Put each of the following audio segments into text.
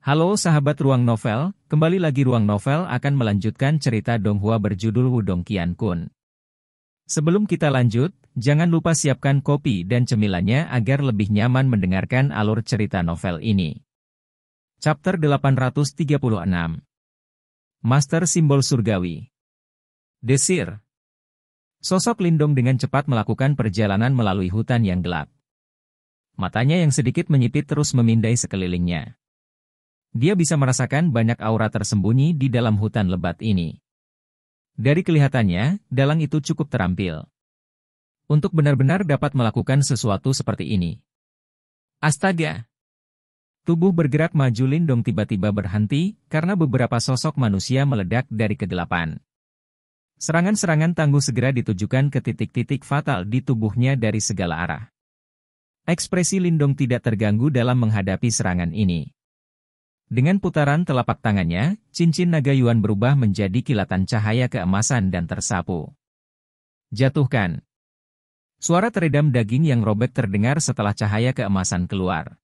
Halo sahabat Ruang Novel, kembali lagi Ruang Novel akan melanjutkan cerita Donghua berjudul Wudong Qiankun. Sebelum kita lanjut, jangan lupa siapkan kopi dan cemilannya agar lebih nyaman mendengarkan alur cerita novel ini. Chapter 836. Master Simbol Surgawi. Desir. Sosok Lindong dengan cepat melakukan perjalanan melalui hutan yang gelap. Matanya yang sedikit menyipit terus memindai sekelilingnya. Dia bisa merasakan banyak aura tersembunyi di dalam hutan lebat ini. Dari kelihatannya, dalang itu cukup terampil untuk benar-benar dapat melakukan sesuatu seperti ini. Astaga! Tubuh bergerak maju Lindong tiba-tiba berhenti karena beberapa sosok manusia meledak dari kegelapan. Serangan-serangan tangguh segera ditujukan ke titik-titik fatal di tubuhnya dari segala arah. Ekspresi Lindong tidak terganggu dalam menghadapi serangan ini. Dengan putaran telapak tangannya, cincin naga Yuan berubah menjadi kilatan cahaya keemasan dan tersapu. Jatuhkan. Suara teredam daging yang robek terdengar setelah cahaya keemasan keluar.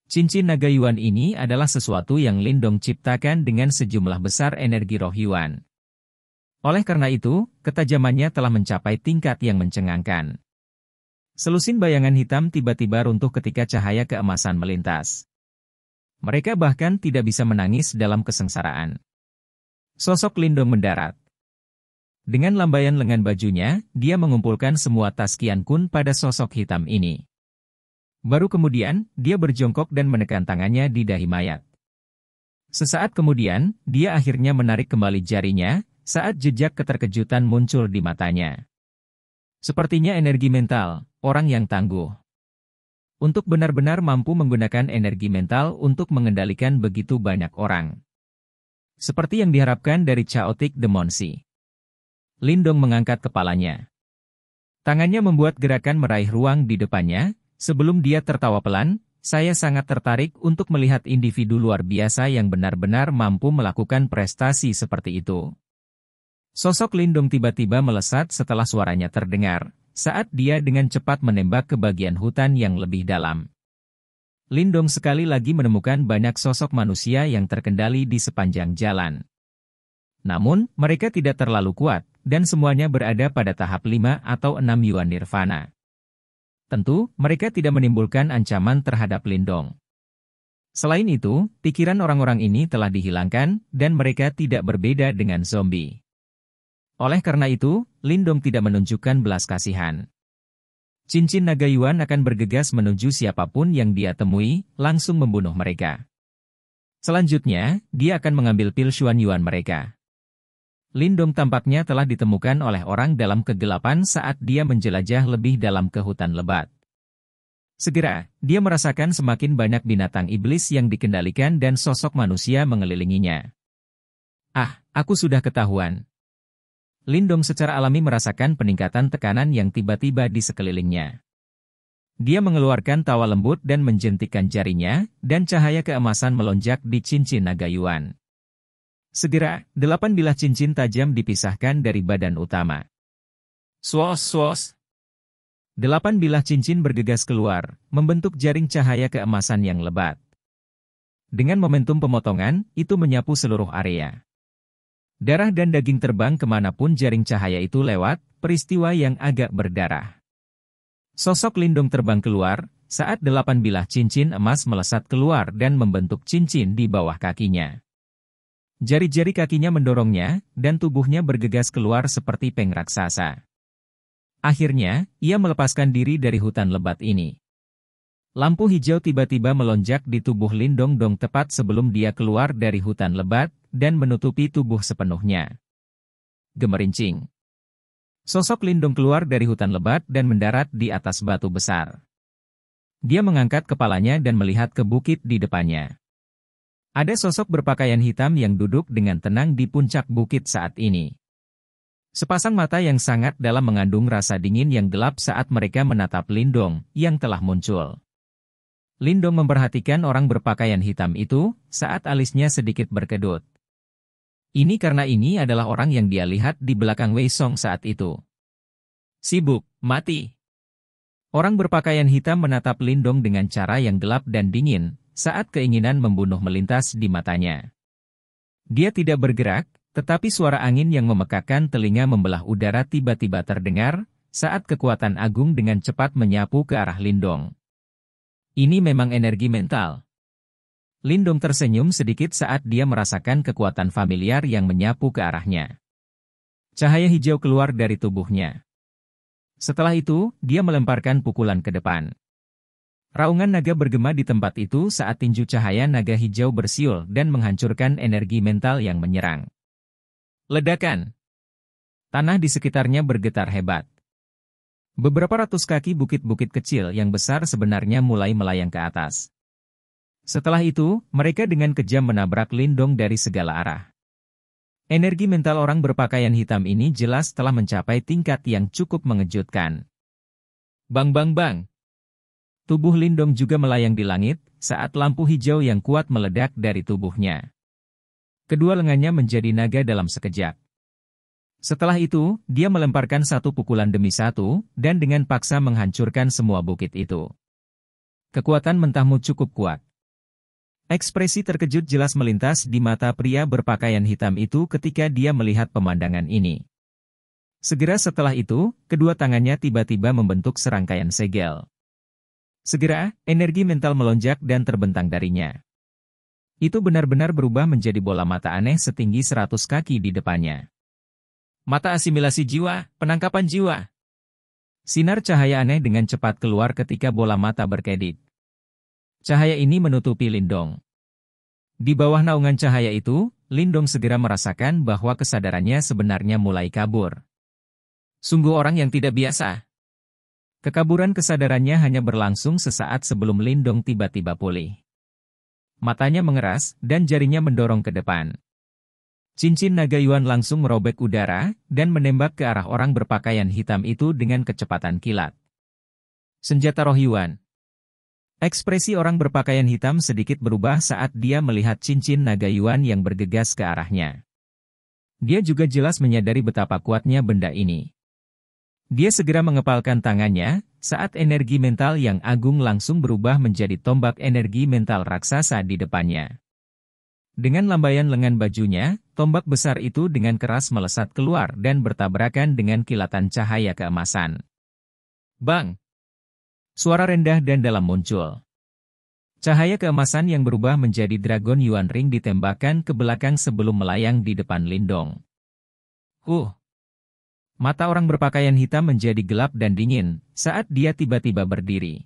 Cincin naga Yuan ini adalah sesuatu yang Lindong ciptakan dengan sejumlah besar energi roh Yuan. Oleh karena itu, ketajamannya telah mencapai tingkat yang mencengangkan. Selusin bayangan hitam tiba-tiba runtuh ketika cahaya keemasan melintas. Mereka bahkan tidak bisa menangis dalam kesengsaraan. Sosok Lindong mendarat. Dengan lambaian lengan bajunya, dia mengumpulkan semua tas Qiankun pada sosok hitam ini. Baru kemudian, dia berjongkok dan menekan tangannya di dahi mayat. Sesaat kemudian, dia akhirnya menarik kembali jarinya, saat jejak keterkejutan muncul di matanya. Sepertinya energi mental, orang yang tangguh. Untuk benar-benar mampu menggunakan energi mental untuk mengendalikan begitu banyak orang. Seperti yang diharapkan dari Chaotic Demonsi. Lindong mengangkat kepalanya. Tangannya membuat gerakan meraih ruang di depannya, sebelum dia tertawa pelan, saya sangat tertarik untuk melihat individu luar biasa yang benar-benar mampu melakukan prestasi seperti itu. Sosok Lindong tiba-tiba melesat setelah suaranya terdengar. Saat dia dengan cepat menembak ke bagian hutan yang lebih dalam. Lindong sekali lagi menemukan banyak sosok manusia yang terkendali di sepanjang jalan. Namun, mereka tidak terlalu kuat, dan semuanya berada pada tahap 5 atau 6 Yuan Nirvana. Tentu, mereka tidak menimbulkan ancaman terhadap Lindong. Selain itu, pikiran orang-orang ini telah dihilangkan, dan mereka tidak berbeda dengan zombie. Oleh karena itu, Lindong tidak menunjukkan belas kasihan. Cincin naga Yuan akan bergegas menuju siapapun yang dia temui, langsung membunuh mereka. Selanjutnya, dia akan mengambil pil Xuan Yuan mereka. Lindong tampaknya telah ditemukan oleh orang dalam kegelapan saat dia menjelajah lebih dalam ke hutan lebat. Segera, dia merasakan semakin banyak binatang iblis yang dikendalikan dan sosok manusia mengelilinginya. Ah, aku sudah ketahuan. Lindong secara alami merasakan peningkatan tekanan yang tiba-tiba di sekelilingnya. Dia mengeluarkan tawa lembut dan menjentikkan jarinya, dan cahaya keemasan melonjak di cincin naga Yuan. Segera, 8 bilah cincin tajam dipisahkan dari badan utama. Swos. 8 bilah cincin bergegas keluar, membentuk jaring cahaya keemasan yang lebat. Dengan momentum pemotongan, itu menyapu seluruh area. Darah dan daging terbang kemanapun jaring cahaya itu lewat, peristiwa yang agak berdarah. Sosok Lindong terbang keluar, saat 8 bilah cincin emas melesat keluar dan membentuk cincin di bawah kakinya. Jari-jari kakinya mendorongnya, dan tubuhnya bergegas keluar seperti peng raksasa. Akhirnya, ia melepaskan diri dari hutan lebat ini. Lampu hijau tiba-tiba melonjak di tubuh Lindong Dong tepat sebelum dia keluar dari hutan lebat, dan menutupi tubuh sepenuhnya. Gemerincing. Sosok Lindong keluar dari hutan lebat dan mendarat di atas batu besar. Dia mengangkat kepalanya dan melihat ke bukit di depannya. Ada sosok berpakaian hitam yang duduk dengan tenang di puncak bukit saat ini. Sepasang mata yang sangat dalam mengandung rasa dingin yang gelap saat mereka menatap Lindong yang telah muncul. Lindong memperhatikan orang berpakaian hitam itu, saat alisnya sedikit berkedut. Ini karena ini adalah orang yang dia lihat di belakang Wei Song saat itu. Sibuk, mati. Orang berpakaian hitam menatap Lindong dengan cara yang gelap dan dingin, saat keinginan membunuh melintas di matanya. Dia tidak bergerak, tetapi suara angin yang memekakkan telinga membelah udara tiba-tiba terdengar, saat kekuatan agung dengan cepat menyapu ke arah Lindong. Ini memang energi mental. Lindong tersenyum sedikit saat dia merasakan kekuatan familiar yang menyapu ke arahnya. Cahaya hijau keluar dari tubuhnya. Setelah itu, dia melemparkan pukulan ke depan. Raungan naga bergema di tempat itu saat tinju cahaya naga hijau bersiul dan menghancurkan energi mental yang menyerang. Ledakan. Tanah di sekitarnya bergetar hebat. Beberapa ratus kaki bukit-bukit kecil yang besar sebenarnya mulai melayang ke atas. Setelah itu, mereka dengan kejam menabrak Lindong dari segala arah. Energi mental orang berpakaian hitam ini jelas telah mencapai tingkat yang cukup mengejutkan. Bang bang bang. Tubuh Lindong juga melayang di langit, saat lampu hijau yang kuat meledak dari tubuhnya. Kedua lengannya menjadi naga dalam sekejap. Setelah itu, dia melemparkan satu pukulan demi satu, dan dengan paksa menghancurkan semua bukit itu. Kekuatan mentahmu cukup kuat. Ekspresi terkejut jelas melintas di mata pria berpakaian hitam itu ketika dia melihat pemandangan ini. Segera setelah itu, kedua tangannya tiba-tiba membentuk serangkaian segel. Segera, energi mental melonjak dan terbentang darinya. Itu benar-benar berubah menjadi bola mata aneh setinggi 100 kaki di depannya. Mata asimilasi jiwa, penangkapan jiwa. Sinar cahaya aneh dengan cepat keluar ketika bola mata berkedip. Cahaya ini menutupi Lindong. Di bawah naungan cahaya itu, Lindong segera merasakan bahwa kesadarannya sebenarnya mulai kabur. Sungguh orang yang tidak biasa. Kekaburan kesadarannya hanya berlangsung sesaat sebelum Lindong tiba-tiba pulih. Matanya mengeras, dan jarinya mendorong ke depan. Cincin naga Yuan langsung merobek udara, dan menembak ke arah orang berpakaian hitam itu dengan kecepatan kilat. Senjata roh Yuan. Ekspresi orang berpakaian hitam sedikit berubah saat dia melihat cincin naga Yuan yang bergegas ke arahnya. Dia juga jelas menyadari betapa kuatnya benda ini. Dia segera mengepalkan tangannya, saat energi mental yang agung langsung berubah menjadi tombak energi mental raksasa di depannya. Dengan lambaian lengan bajunya, tombak besar itu dengan keras melesat keluar dan bertabrakan dengan kilatan cahaya keemasan. Bang! Suara rendah dan dalam muncul. Cahaya keemasan yang berubah menjadi Dragon Yuan Ring ditembakkan ke belakang sebelum melayang di depan Lindong. Mata orang berpakaian hitam menjadi gelap dan dingin saat dia tiba-tiba berdiri.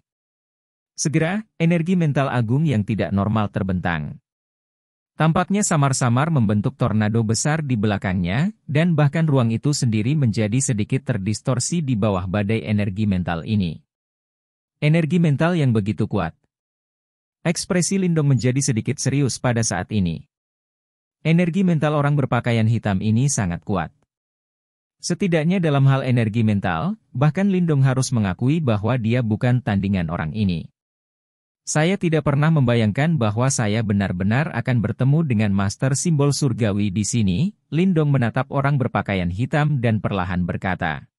Segera, energi mental agung yang tidak normal terbentang. Tampaknya samar-samar membentuk tornado besar di belakangnya, dan bahkan ruang itu sendiri menjadi sedikit terdistorsi di bawah badai energi mental ini. Energi mental yang begitu kuat. Ekspresi Lindong menjadi sedikit serius pada saat ini. Energi mental orang berpakaian hitam ini sangat kuat. Setidaknya dalam hal energi mental, bahkan Lindong harus mengakui bahwa dia bukan tandingan orang ini. Saya tidak pernah membayangkan bahwa saya benar-benar akan bertemu dengan Master Simbol Surgawi di sini. Lindong menatap orang berpakaian hitam dan perlahan berkata.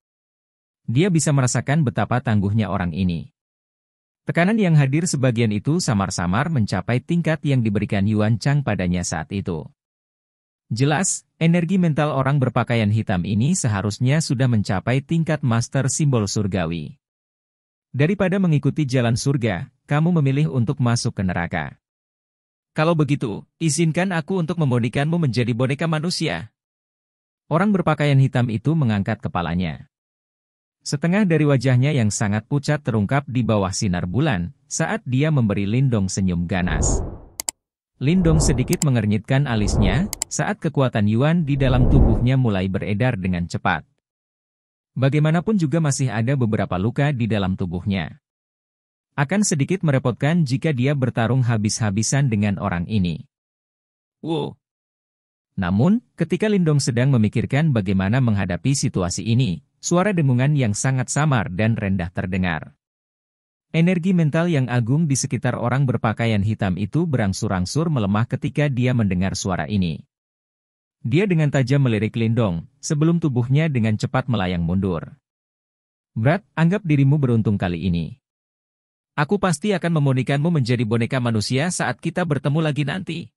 Dia bisa merasakan betapa tangguhnya orang ini. Tekanan yang hadir sebagian itu samar-samar mencapai tingkat yang diberikan Yuan Chang padanya saat itu. Jelas, energi mental orang berpakaian hitam ini seharusnya sudah mencapai tingkat Master Simbol Surgawi. Daripada mengikuti jalan surga, kamu memilih untuk masuk ke neraka. Kalau begitu, izinkan aku untuk memodikanmu menjadi boneka manusia. Orang berpakaian hitam itu mengangkat kepalanya. Setengah dari wajahnya yang sangat pucat terungkap di bawah sinar bulan, saat dia memberi Lindong senyum ganas. Lindong sedikit mengernyitkan alisnya, saat kekuatan Yuan di dalam tubuhnya mulai beredar dengan cepat. Bagaimanapun juga masih ada beberapa luka di dalam tubuhnya. Akan sedikit merepotkan jika dia bertarung habis-habisan dengan orang ini. Namun, ketika Lindong sedang memikirkan bagaimana menghadapi situasi ini, suara dengungan yang sangat samar dan rendah terdengar. Energi mental yang agung di sekitar orang berpakaian hitam itu berangsur-angsur melemah ketika dia mendengar suara ini. Dia dengan tajam melirik Lindong, sebelum tubuhnya dengan cepat melayang mundur. Brat, anggap dirimu beruntung kali ini. Aku pasti akan memurnikanmu menjadi boneka manusia saat kita bertemu lagi nanti.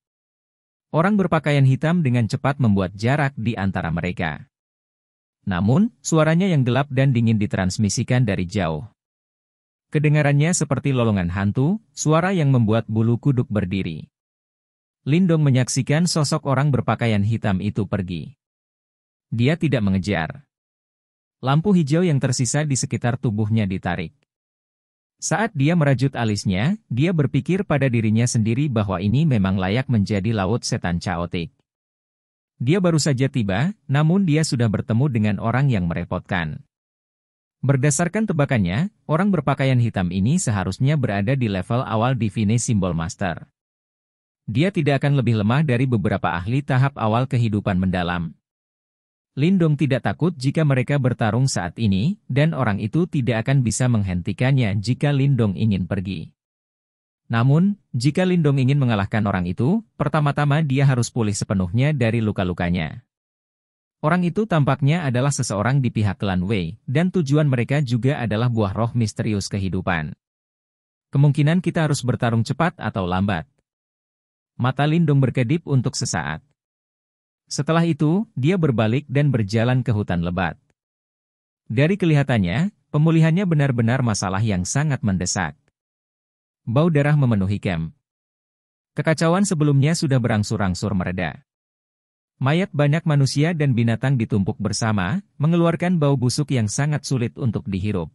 Orang berpakaian hitam dengan cepat membuat jarak di antara mereka. Namun, suaranya yang gelap dan dingin ditransmisikan dari jauh. Kedengarannya seperti lolongan hantu, suara yang membuat bulu kuduk berdiri. Lindong menyaksikan sosok orang berpakaian hitam itu pergi. Dia tidak mengejar. Lampu hijau yang tersisa di sekitar tubuhnya ditarik. Saat dia merajut alisnya, dia berpikir pada dirinya sendiri bahwa ini memang layak menjadi laut setan caotik. Dia baru saja tiba, namun dia sudah bertemu dengan orang yang merepotkan. Berdasarkan tebakannya, orang berpakaian hitam ini seharusnya berada di level awal Divine Symbol Master. Dia tidak akan lebih lemah dari beberapa ahli tahap awal kehidupan mendalam. Lindong tidak takut jika mereka bertarung saat ini, dan orang itu tidak akan bisa menghentikannya jika Lindong ingin pergi. Namun, jika Lindong ingin mengalahkan orang itu, pertama-tama dia harus pulih sepenuhnya dari luka-lukanya. Orang itu tampaknya adalah seseorang di pihak klan Wei, dan tujuan mereka juga adalah buah roh misterius kehidupan. Kemungkinan kita harus bertarung cepat atau lambat. Mata Lindong berkedip untuk sesaat. Setelah itu, dia berbalik dan berjalan ke hutan lebat. Dari kelihatannya, pemulihannya benar-benar masalah yang sangat mendesak. Bau darah memenuhi camp. Kekacauan sebelumnya sudah berangsur-angsur mereda. Mayat banyak manusia dan binatang ditumpuk bersama, mengeluarkan bau busuk yang sangat sulit untuk dihirup.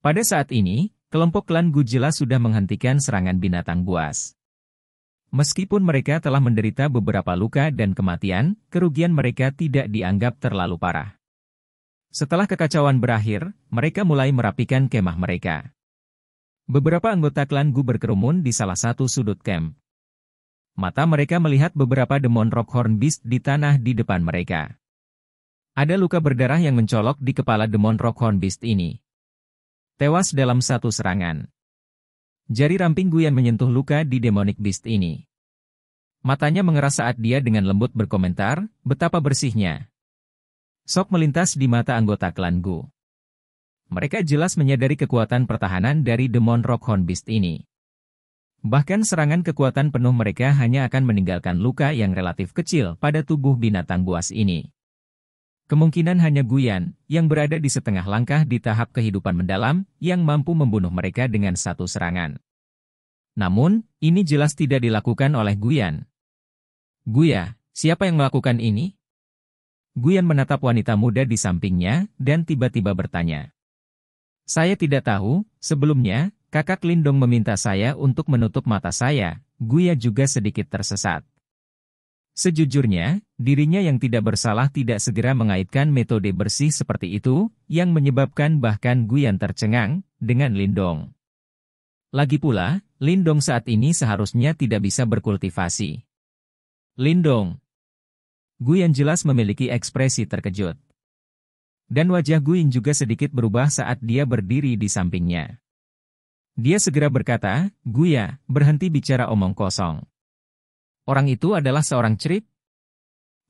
Pada saat ini, kelompok klan Gu jelas sudah menghentikan serangan binatang buas. Meskipun mereka telah menderita beberapa luka dan kematian, kerugian mereka tidak dianggap terlalu parah. Setelah kekacauan berakhir, mereka mulai merapikan kemah mereka. Beberapa anggota klan Gu berkerumun di salah satu sudut camp. Mata mereka melihat beberapa demon Rockhorn Beast di tanah di depan mereka. Ada luka berdarah yang mencolok di kepala demon Rockhorn Beast ini. Tewas dalam satu serangan. Jari ramping Guyan menyentuh luka di demonic beast ini. Matanya mengeras saat dia dengan lembut berkomentar, betapa bersihnya. Sok melintas di mata anggota klan Gu. Mereka jelas menyadari kekuatan pertahanan dari demon Rockhorn Beast ini. Bahkan serangan kekuatan penuh mereka hanya akan meninggalkan luka yang relatif kecil pada tubuh binatang buas ini. Kemungkinan hanya Guyan, yang berada di setengah langkah di tahap kehidupan mendalam, yang mampu membunuh mereka dengan satu serangan. Namun, ini jelas tidak dilakukan oleh Guyan. Guya, siapa yang melakukan ini? Guyan menatap wanita muda di sampingnya, dan tiba-tiba bertanya. Saya tidak tahu, sebelumnya, kakak Lindong meminta saya untuk menutup mata saya. Guya juga sedikit tersesat. Sejujurnya, dirinya yang tidak bersalah tidak segera mengaitkan metode bersih seperti itu, yang menyebabkan bahkan Guyan tercengang dengan Lindong. Lagi pula, Lindong saat ini seharusnya tidak bisa berkultivasi. Lindong. Guyan jelas memiliki ekspresi terkejut. Dan wajah Guyan juga sedikit berubah saat dia berdiri di sampingnya. Dia segera berkata, Guya, berhenti bicara omong kosong. Orang itu adalah seorang cerip.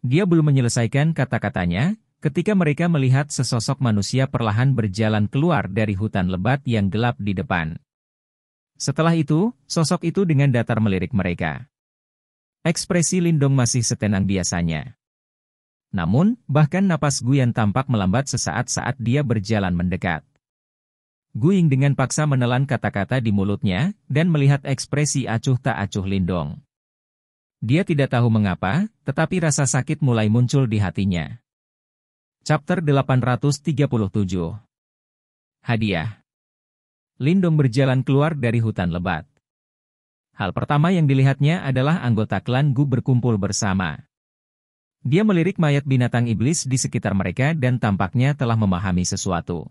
Dia belum menyelesaikan kata-katanya, ketika mereka melihat sesosok manusia perlahan berjalan keluar dari hutan lebat yang gelap di depan. Setelah itu, sosok itu dengan datar melirik mereka. Ekspresi Lindong masih setenang biasanya. Namun, bahkan napas Guyan tampak melambat sesaat saat dia berjalan mendekat. Guing dengan paksa menelan kata-kata di mulutnya, dan melihat ekspresi acuh tak acuh Lindong. Dia tidak tahu mengapa, tetapi rasa sakit mulai muncul di hatinya. Chapter 837. Hadiah. Lindong berjalan keluar dari hutan lebat. Hal pertama yang dilihatnya adalah anggota klan Gu berkumpul bersama. Dia melirik mayat binatang iblis di sekitar mereka dan tampaknya telah memahami sesuatu.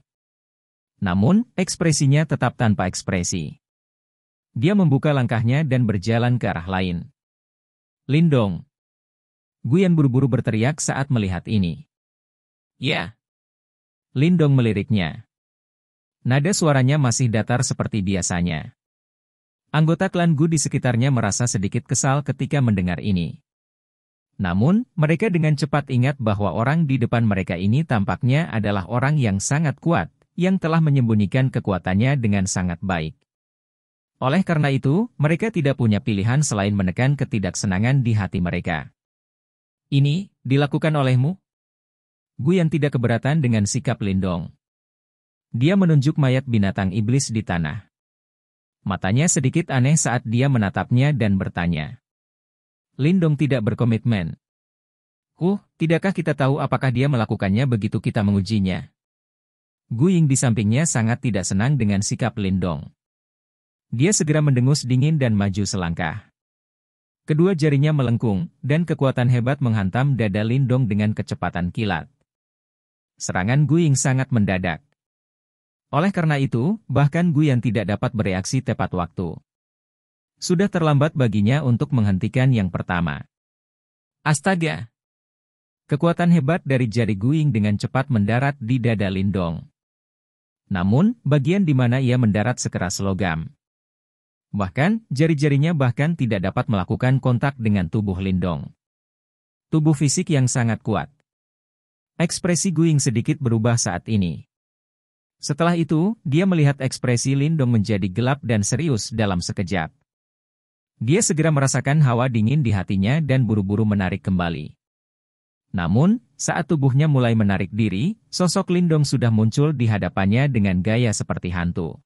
Namun, ekspresinya tetap tanpa ekspresi. Dia membuka langkahnya dan berjalan ke arah lain. Lindong. Guyan buru-buru berteriak saat melihat ini. Ya. Lindong meliriknya. Nada suaranya masih datar seperti biasanya. Anggota klan Gu di sekitarnya merasa sedikit kesal ketika mendengar ini. Namun, mereka dengan cepat ingat bahwa orang di depan mereka ini tampaknya adalah orang yang sangat kuat, yang telah menyembunyikan kekuatannya dengan sangat baik. Oleh karena itu, mereka tidak punya pilihan selain menekan ketidaksenangan di hati mereka. Ini, dilakukan olehmu? Guyan tidak keberatan dengan sikap Lindong. Dia menunjuk mayat binatang iblis di tanah. Matanya sedikit aneh saat dia menatapnya dan bertanya. Lindong tidak berkomitmen. Tidakkah kita tahu apakah dia melakukannya begitu kita mengujinya? Gu Ying di sampingnya sangat tidak senang dengan sikap Lindong. Dia segera mendengus dingin dan maju selangkah. Kedua jarinya melengkung, dan kekuatan hebat menghantam dada Lindong dengan kecepatan kilat. Serangan Gu Ying sangat mendadak. Oleh karena itu, bahkan Guyan tidak dapat bereaksi tepat waktu. Sudah terlambat baginya untuk menghentikan yang pertama. Astaga! Kekuatan hebat dari jari Gu Ying dengan cepat mendarat di dada Lindong. Namun, bagian di mana ia mendarat sekeras logam. Bahkan, jari-jarinya bahkan tidak dapat melakukan kontak dengan tubuh Lindong. Tubuh fisik yang sangat kuat. Ekspresi Gu Ying sedikit berubah saat ini. Setelah itu, dia melihat ekspresi Lindong menjadi gelap dan serius dalam sekejap. Dia segera merasakan hawa dingin di hatinya dan buru-buru menarik kembali. Namun, saat tubuhnya mulai menarik diri, sosok Lindong sudah muncul di hadapannya dengan gaya seperti hantu.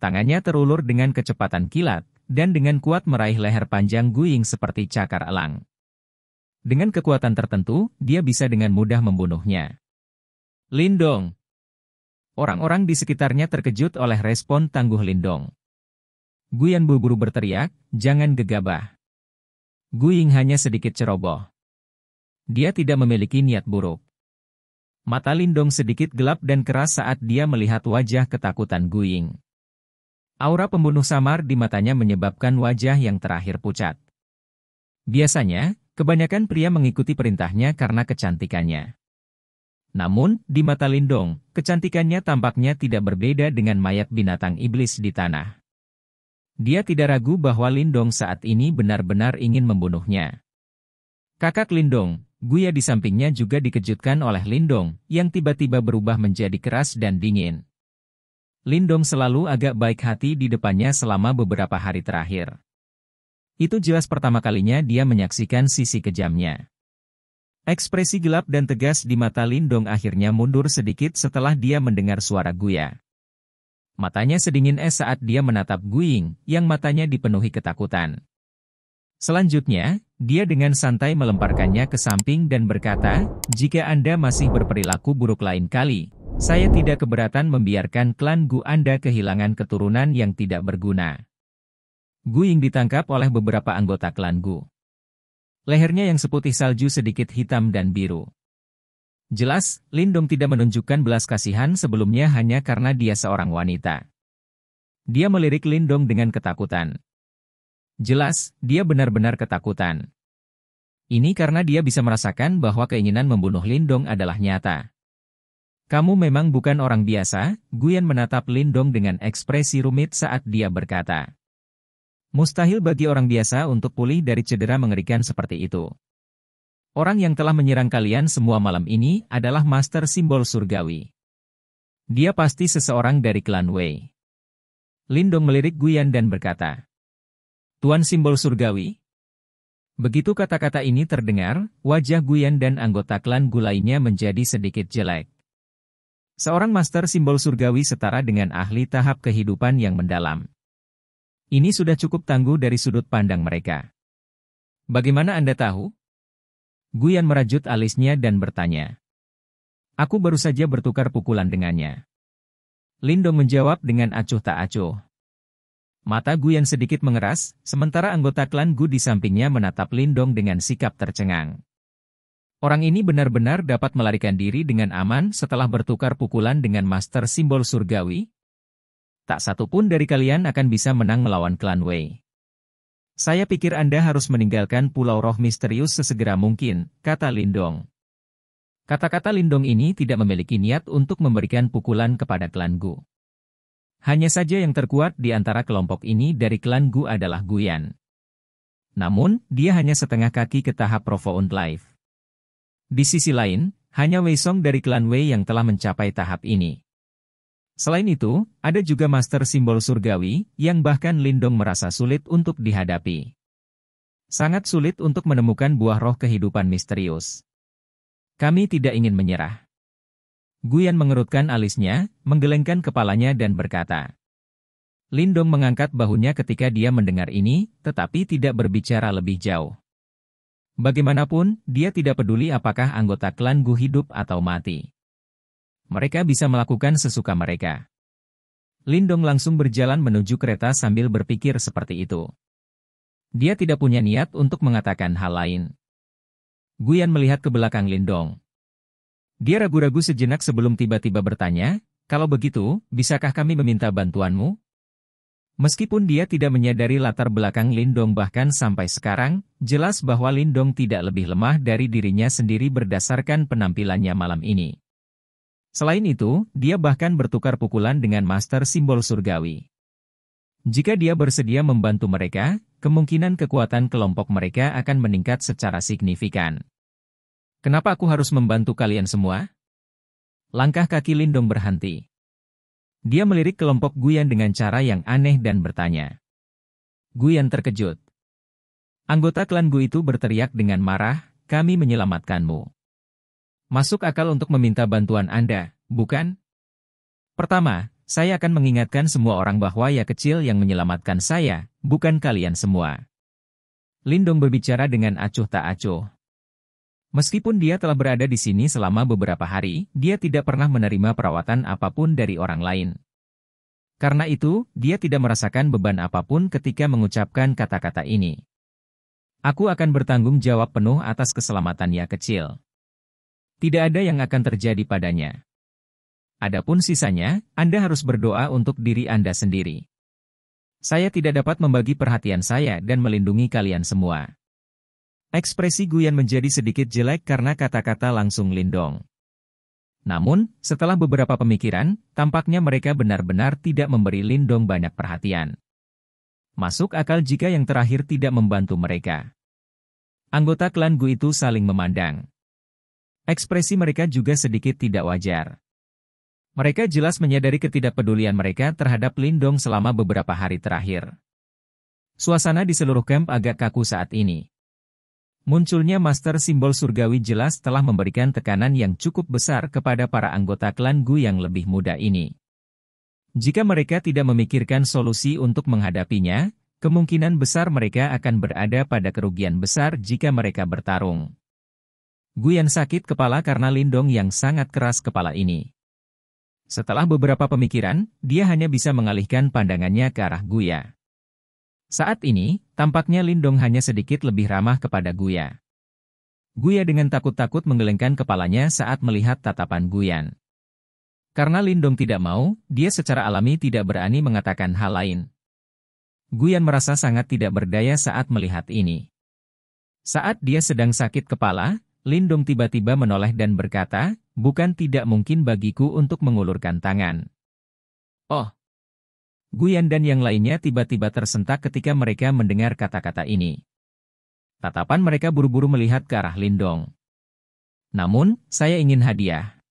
Tangannya terulur dengan kecepatan kilat, dan dengan kuat meraih leher panjang Gu Ying seperti cakar elang. Dengan kekuatan tertentu, dia bisa dengan mudah membunuhnya. Lindong! Orang-orang di sekitarnya terkejut oleh respon tangguh Lindong. Guyan buru-buru berteriak, jangan gegabah. Gu Ying hanya sedikit ceroboh. Dia tidak memiliki niat buruk. Mata Lindong sedikit gelap dan keras saat dia melihat wajah ketakutan Gu Ying. Aura pembunuh samar di matanya menyebabkan wajah yang terakhir pucat. Biasanya, kebanyakan pria mengikuti perintahnya karena kecantikannya. Namun, di mata Lindong, kecantikannya tampaknya tidak berbeda dengan mayat binatang iblis di tanah. Dia tidak ragu bahwa Lindong saat ini benar-benar ingin membunuhnya. Kakak Lindong, Guya di sampingnya juga dikejutkan oleh Lindong, yang tiba-tiba berubah menjadi keras dan dingin. Lindong selalu agak baik hati di depannya selama beberapa hari terakhir. Itu jelas pertama kalinya dia menyaksikan sisi kejamnya. Ekspresi gelap dan tegas di mata Lindong akhirnya mundur sedikit setelah dia mendengar suara Guya. Matanya sedingin es saat dia menatap Gu Ying, yang matanya dipenuhi ketakutan. Selanjutnya, dia dengan santai melemparkannya ke samping dan berkata, jika Anda masih berperilaku buruk lain kali, saya tidak keberatan membiarkan klan Gu Anda kehilangan keturunan yang tidak berguna. Gu Ying ditangkap oleh beberapa anggota klan Gu. Lehernya yang seputih salju sedikit hitam dan biru. Jelas, Lindong tidak menunjukkan belas kasihan sebelumnya hanya karena dia seorang wanita. Dia melirik Lindong dengan ketakutan. Jelas, dia benar-benar ketakutan. Ini karena dia bisa merasakan bahwa keinginan membunuh Lindong adalah nyata. Kamu memang bukan orang biasa, Guyan menatap Lindong dengan ekspresi rumit saat dia berkata. Mustahil bagi orang biasa untuk pulih dari cedera mengerikan seperti itu. Orang yang telah menyerang kalian semua malam ini adalah Master Simbol Surgawi. Dia pasti seseorang dari klan Wei. Lindong melirik Guyan dan berkata, Tuan Simbol Surgawi? Begitu kata-kata ini terdengar, wajah Guyan dan anggota klan Gu lainnya menjadi sedikit jelek. Seorang Master Simbol Surgawi setara dengan ahli tahap kehidupan yang mendalam. Ini sudah cukup tangguh dari sudut pandang mereka. Bagaimana Anda tahu? Guyan merajut alisnya dan bertanya. Aku baru saja bertukar pukulan dengannya. Lindong menjawab dengan acuh tak acuh. Mata Guyan sedikit mengeras, sementara anggota klan Gu di sampingnya menatap Lindong dengan sikap tercengang. Orang ini benar-benar dapat melarikan diri dengan aman setelah bertukar pukulan dengan Master Simbol Surgawi? Tak satu pun dari kalian akan bisa menang melawan klan Wei. Saya pikir Anda harus meninggalkan Pulau Roh Misterius sesegera mungkin, kata Lindong. Kata-kata Lindong ini tidak memiliki niat untuk memberikan pukulan kepada klan Gu. Hanya saja yang terkuat di antara kelompok ini dari klan Gu adalah Guyan. Namun, dia hanya setengah kaki ke tahap Profound Life. Di sisi lain, hanya Wei Song dari klan Wei yang telah mencapai tahap ini. Selain itu, ada juga master simbol surgawi, yang bahkan Lindong merasa sulit untuk dihadapi. Sangat sulit untuk menemukan buah roh kehidupan misterius. Kami tidak ingin menyerah. Guyan mengerutkan alisnya, menggelengkan kepalanya dan berkata. Lindong mengangkat bahunya ketika dia mendengar ini, tetapi tidak berbicara lebih jauh. Bagaimanapun, dia tidak peduli apakah anggota klan Gu hidup atau mati. Mereka bisa melakukan sesuka mereka. Lindong langsung berjalan menuju kereta sambil berpikir seperti itu. Dia tidak punya niat untuk mengatakan hal lain. Guyan melihat ke belakang Lindong. Dia ragu-ragu sejenak sebelum tiba-tiba bertanya, kalau begitu, bisakah kami meminta bantuanmu? Meskipun dia tidak menyadari latar belakang Lindong bahkan sampai sekarang, jelas bahwa Lindong tidak lebih lemah dari dirinya sendiri berdasarkan penampilannya malam ini. Selain itu, dia bahkan bertukar pukulan dengan master simbol surgawi. Jika dia bersedia membantu mereka, kemungkinan kekuatan kelompok mereka akan meningkat secara signifikan. Kenapa aku harus membantu kalian semua? Langkah kaki Lindong berhenti. Dia melirik kelompok Guyan dengan cara yang aneh dan bertanya. Guyan terkejut. Anggota klan Gu itu berteriak dengan marah, kami menyelamatkanmu. Masuk akal untuk meminta bantuan Anda, bukan? Pertama, saya akan mengingatkan semua orang bahwa ya kecil yang menyelamatkan saya, bukan kalian semua. Lindong berbicara dengan acuh tak acuh. Meskipun dia telah berada di sini selama beberapa hari, dia tidak pernah menerima perawatan apapun dari orang lain. Karena itu, dia tidak merasakan beban apapun ketika mengucapkan kata-kata ini. Aku akan bertanggung jawab penuh atas keselamatan ya kecil. Tidak ada yang akan terjadi padanya. Adapun sisanya, Anda harus berdoa untuk diri Anda sendiri. Saya tidak dapat membagi perhatian saya dan melindungi kalian semua. Ekspresi Guyan menjadi sedikit jelek karena kata-kata langsung Lindong. Namun, setelah beberapa pemikiran, tampaknya mereka benar-benar tidak memberi Lindong banyak perhatian. Masuk akal jika yang terakhir tidak membantu mereka. Anggota klan Gu itu saling memandang. Ekspresi mereka juga sedikit tidak wajar. Mereka jelas menyadari ketidakpedulian mereka terhadap Lindong selama beberapa hari terakhir. Suasana di seluruh kamp agak kaku saat ini. Munculnya master simbol surgawi jelas telah memberikan tekanan yang cukup besar kepada para anggota klan Gu yang lebih muda ini. Jika mereka tidak memikirkan solusi untuk menghadapinya, kemungkinan besar mereka akan berada pada kerugian besar jika mereka bertarung. Guyan sakit kepala karena Lindong yang sangat keras kepala ini. Setelah beberapa pemikiran, dia hanya bisa mengalihkan pandangannya ke arah Guya. Saat ini, tampaknya Lindong hanya sedikit lebih ramah kepada Guya. Guya dengan takut-takut menggelengkan kepalanya saat melihat tatapan Guyan. Karena Lindong tidak mau, dia secara alami tidak berani mengatakan hal lain. Guyan merasa sangat tidak berdaya saat melihat ini. Saat dia sedang sakit kepala, Lindong tiba-tiba menoleh dan berkata, bukan tidak mungkin bagiku untuk mengulurkan tangan. Oh! Guyan dan yang lainnya tiba-tiba tersentak ketika mereka mendengar kata-kata ini. Tatapan mereka buru-buru melihat ke arah Lindong. Namun, saya ingin hadiah.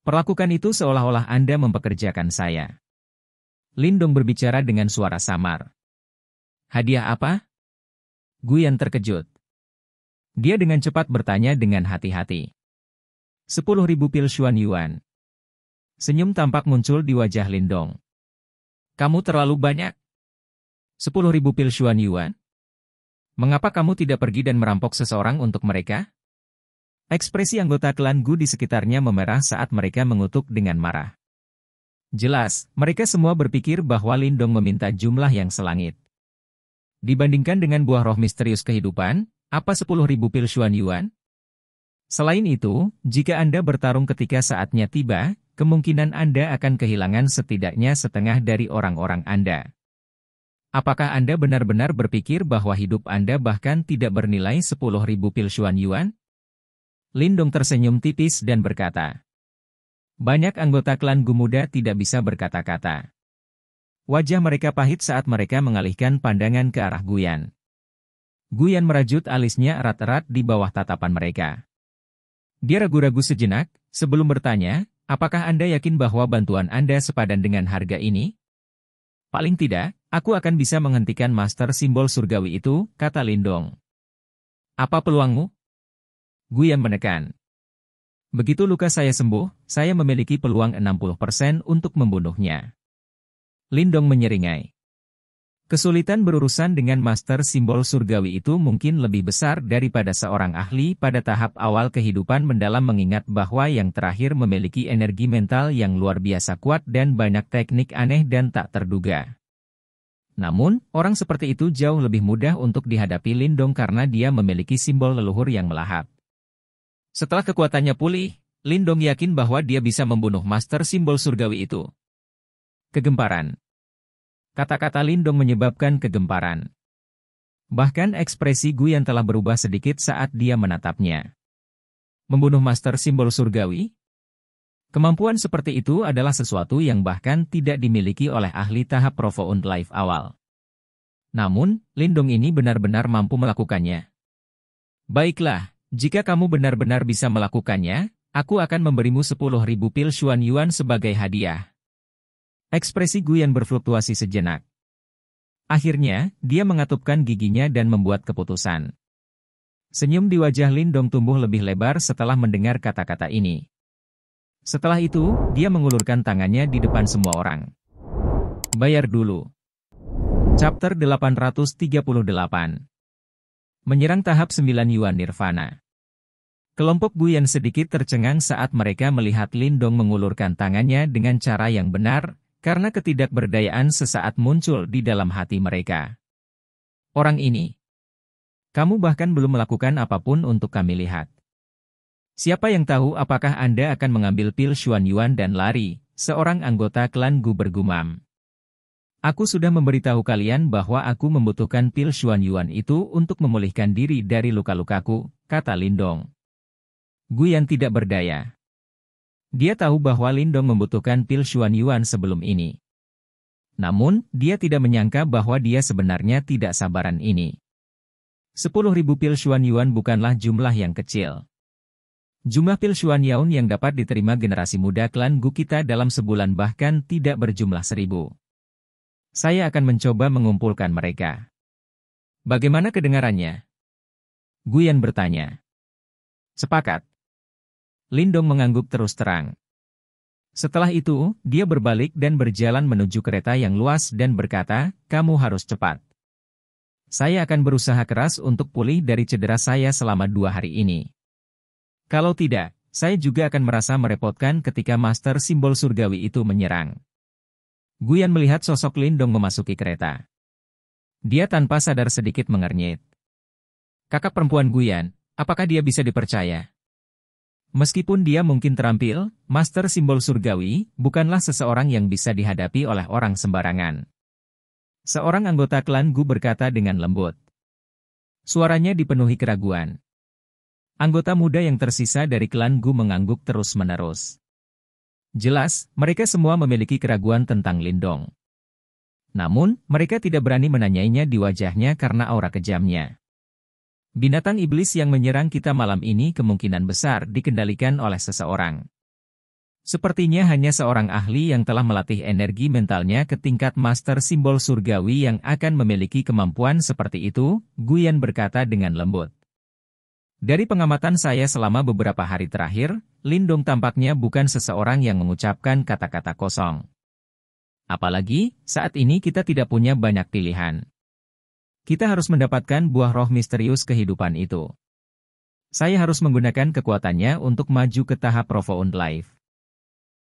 Perlakukan itu seolah-olah Anda mempekerjakan saya. Lindong berbicara dengan suara samar. Hadiah apa? Guyan terkejut. Dia dengan cepat bertanya dengan hati-hati. 10.000 pil Xuan Yuan. Senyum tampak muncul di wajah Lindong. Kamu terlalu banyak. 10.000 pil Xuan Yuan? Mengapa kamu tidak pergi dan merampok seseorang untuk mereka? Ekspresi anggota klan Gu di sekitarnya memerah saat mereka mengutuk dengan marah. Jelas, mereka semua berpikir bahwa Lindong meminta jumlah yang selangit. Dibandingkan dengan buah roh misterius kehidupan, apa 10.000 pil Xuan Yuan? Selain itu, jika Anda bertarung ketika saatnya tiba, kemungkinan Anda akan kehilangan setidaknya setengah dari orang-orang Anda. Apakah Anda benar-benar berpikir bahwa hidup Anda bahkan tidak bernilai 10.000 pil Xuan Yuan? Lindong tersenyum tipis dan berkata. Banyak anggota klan Gu muda tidak bisa berkata-kata. Wajah mereka pahit saat mereka mengalihkan pandangan ke arah Guyan. Guyan merajut alisnya erat-erat di bawah tatapan mereka. Dia ragu-ragu sejenak, sebelum bertanya, Apakah Anda yakin bahwa bantuan Anda sepadan dengan harga ini? Paling tidak, aku akan bisa menghentikan master simbol surgawi itu, kata Lindong. Apa peluangmu? Guyan menekan. Begitu luka saya sembuh, saya memiliki peluang 60% untuk membunuhnya. Lindong menyeringai. Kesulitan berurusan dengan master simbol surgawi itu mungkin lebih besar daripada seorang ahli pada tahap awal kehidupan mendalam mengingat bahwa yang terakhir memiliki energi mental yang luar biasa kuat dan banyak teknik aneh dan tak terduga. Namun, orang seperti itu jauh lebih mudah untuk dihadapi Lindong karena dia memiliki simbol leluhur yang melahap. Setelah kekuatannya pulih, Lindong yakin bahwa dia bisa membunuh master simbol surgawi itu. Kegemparan. Kata-kata Lindong menyebabkan kegemparan. Bahkan ekspresi Guyan telah berubah sedikit saat dia menatapnya. Membunuh master simbol surgawi? Kemampuan seperti itu adalah sesuatu yang bahkan tidak dimiliki oleh ahli tahap Profound Life awal. Namun, Lindong ini benar-benar mampu melakukannya. Baiklah, jika kamu benar-benar bisa melakukannya, aku akan memberimu 10.000 pil Xuan Yuan sebagai hadiah. Ekspresi Guyan berfluktuasi sejenak. Akhirnya, dia mengatupkan giginya dan membuat keputusan. Senyum di wajah Lindong tumbuh lebih lebar setelah mendengar kata-kata ini. Setelah itu, dia mengulurkan tangannya di depan semua orang. Bayar dulu. Chapter 838. Menyerang tahap 9 Yuan Nirvana. Kelompok Guyan sedikit tercengang saat mereka melihat Lindong mengulurkan tangannya dengan cara yang benar, karena ketidakberdayaan sesaat muncul di dalam hati mereka. Orang ini. Kamu bahkan belum melakukan apapun untuk kami lihat. Siapa yang tahu apakah Anda akan mengambil pil Xuan Yuan dan lari, seorang anggota klan Gu bergumam. Aku sudah memberitahu kalian bahwa aku membutuhkan pil Xuan Yuan itu untuk memulihkan diri dari luka-lukaku, kata Lindong. Guyan tidak berdaya. Dia tahu bahwa Lindong membutuhkan pil Xuan Yuan sebelum ini. Namun, dia tidak menyangka bahwa dia sebenarnya tidak sabaran ini. 10.000 pil Xuan Yuan bukanlah jumlah yang kecil. Jumlah pil Xuan Yuan yang dapat diterima generasi muda klan Gu kita dalam sebulan bahkan tidak berjumlah 1.000. Saya akan mencoba mengumpulkan mereka. Bagaimana kedengarannya? Guyan bertanya. Sepakat. Lindong mengangguk terus terang. Setelah itu, dia berbalik dan berjalan menuju kereta yang luas dan berkata, kamu harus cepat. Saya akan berusaha keras untuk pulih dari cedera saya selama 2 hari ini. Kalau tidak, saya juga akan merasa merepotkan ketika master simbol surgawi itu menyerang. Guyan melihat sosok Lindong memasuki kereta. Dia tanpa sadar sedikit mengernyit. Kakak perempuan Guyan, apakah dia bisa dipercaya? Meskipun dia mungkin terampil, master simbol surgawi bukanlah seseorang yang bisa dihadapi oleh orang sembarangan. Seorang anggota klan Gu berkata dengan lembut. Suaranya dipenuhi keraguan. Anggota muda yang tersisa dari klan Gu mengangguk terus-menerus. Jelas, mereka semua memiliki keraguan tentang Lindong. Namun, mereka tidak berani menanyainya di wajahnya karena aura kejamnya. Binatang iblis yang menyerang kita malam ini kemungkinan besar dikendalikan oleh seseorang. Sepertinya hanya seorang ahli yang telah melatih energi mentalnya ke tingkat master simbol surgawi yang akan memiliki kemampuan seperti itu, Guyan berkata dengan lembut. Dari pengamatan saya selama beberapa hari terakhir, Lindong tampaknya bukan seseorang yang mengucapkan kata-kata kosong. Apalagi, saat ini kita tidak punya banyak pilihan. Kita harus mendapatkan buah roh misterius kehidupan itu. Saya harus menggunakan kekuatannya untuk maju ke tahap Profound Life.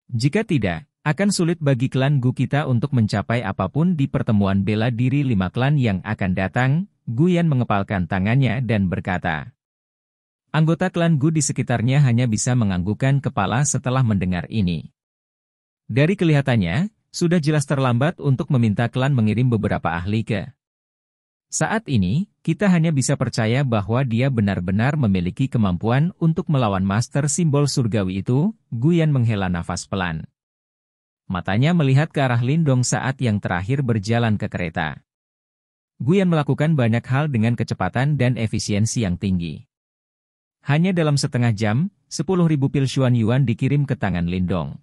Jika tidak, akan sulit bagi klan Gu kita untuk mencapai apapun di pertemuan bela diri 5 klan yang akan datang. Guyan mengepalkan tangannya dan berkata. Anggota klan Gu di sekitarnya hanya bisa menganggukkan kepala setelah mendengar ini. Dari kelihatannya, sudah jelas terlambat untuk meminta klan mengirim beberapa ahli ke. Saat ini, kita hanya bisa percaya bahwa dia benar-benar memiliki kemampuan untuk melawan master simbol surgawi itu. Guyan menghela nafas pelan. Matanya melihat ke arah Lindong saat yang terakhir berjalan ke kereta. Guyan melakukan banyak hal dengan kecepatan dan efisiensi yang tinggi. Hanya dalam setengah jam, 10.000 pil Xuan Yuan dikirim ke tangan Lindong.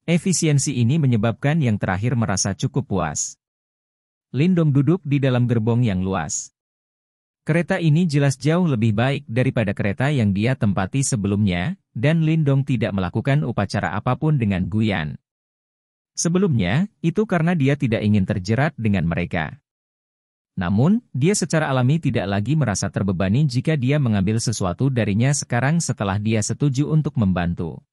Efisiensi ini menyebabkan yang terakhir merasa cukup puas. Lindong duduk di dalam gerbong yang luas. Kereta ini jelas jauh lebih baik daripada kereta yang dia tempati sebelumnya, dan Lindong tidak melakukan upacara apapun dengan Guyan. Sebelumnya, itu karena dia tidak ingin terjerat dengan mereka. Namun, dia secara alami tidak lagi merasa terbebani jika dia mengambil sesuatu darinya sekarang setelah dia setuju untuk membantu.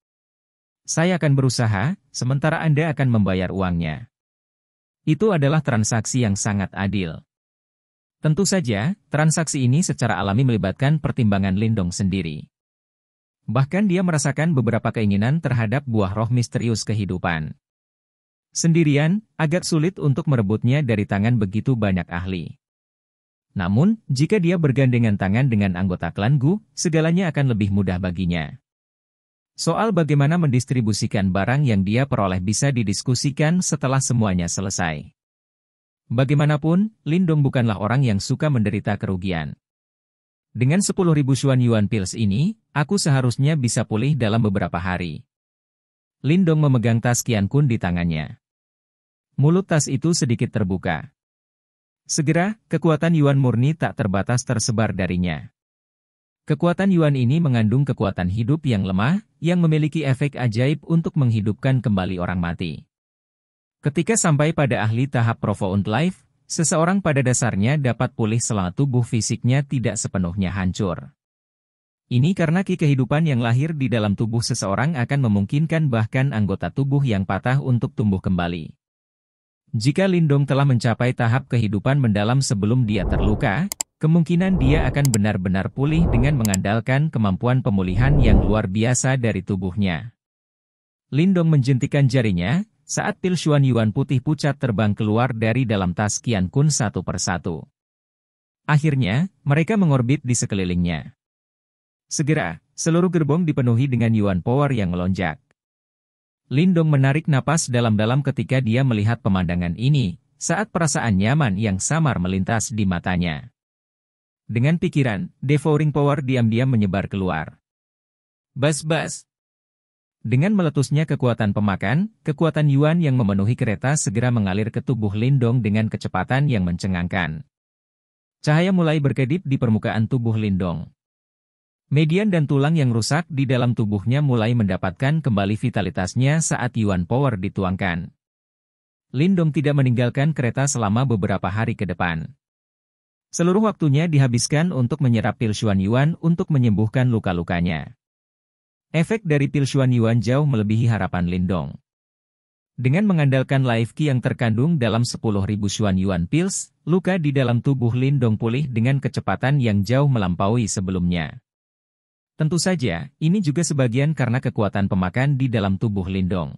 Saya akan berusaha, sementara Anda akan membayar uangnya. Itu adalah transaksi yang sangat adil. Tentu saja, transaksi ini secara alami melibatkan pertimbangan Lindong sendiri. Bahkan dia merasakan beberapa keinginan terhadap buah roh misterius kehidupan. Sendirian, agak sulit untuk merebutnya dari tangan begitu banyak ahli. Namun, jika dia bergandengan tangan dengan anggota klan Gu, segalanya akan lebih mudah baginya. Soal bagaimana mendistribusikan barang yang dia peroleh bisa didiskusikan setelah semuanya selesai. Bagaimanapun, Lindong bukanlah orang yang suka menderita kerugian. Dengan 10.000 Xuan Yuan Pills ini, aku seharusnya bisa pulih dalam beberapa hari. Lindong memegang tas Qian Kun di tangannya. Mulut tas itu sedikit terbuka. Segera, kekuatan Yuan murni tak terbatas tersebar darinya. Kekuatan Yuan ini mengandung kekuatan hidup yang lemah, yang memiliki efek ajaib untuk menghidupkan kembali orang mati. Ketika sampai pada ahli tahap Profound Life, seseorang pada dasarnya dapat pulih selama tubuh fisiknya tidak sepenuhnya hancur. Ini karena ki kehidupan yang lahir di dalam tubuh seseorang akan memungkinkan bahkan anggota tubuh yang patah untuk tumbuh kembali. Jika Lindong telah mencapai tahap kehidupan mendalam sebelum dia terluka, kemungkinan dia akan benar-benar pulih dengan mengandalkan kemampuan pemulihan yang luar biasa dari tubuhnya. Lindong menjentikan jarinya, saat pil Xuan Yuan putih pucat terbang keluar dari dalam tas Qian Kun satu persatu. Akhirnya, mereka mengorbit di sekelilingnya. Segera, seluruh gerbong dipenuhi dengan Yuan Power yang melonjak. Lindong menarik napas dalam-dalam ketika dia melihat pemandangan ini, saat perasaan nyaman yang samar melintas di matanya. Dengan pikiran, Devouring Power diam-diam menyebar keluar. Bas-bas. Dengan meletusnya kekuatan pemakan, kekuatan Yuan yang memenuhi kereta segera mengalir ke tubuh Lindong dengan kecepatan yang mencengangkan. Cahaya mulai berkedip di permukaan tubuh Lindong. Median dan tulang yang rusak di dalam tubuhnya mulai mendapatkan kembali vitalitasnya saat Yuan Power dituangkan. Lindong tidak meninggalkan kereta selama beberapa hari ke depan. Seluruh waktunya dihabiskan untuk menyerap pil Xuan Yuan untuk menyembuhkan luka-lukanya. Efek dari pil Xuan Yuan jauh melebihi harapan Lindong. Dengan mengandalkan life ki yang terkandung dalam 10.000 Xuan Yuan Pills, luka di dalam tubuh Lindong pulih dengan kecepatan yang jauh melampaui sebelumnya. Tentu saja, ini juga sebagian karena kekuatan pemakan di dalam tubuh Lindong.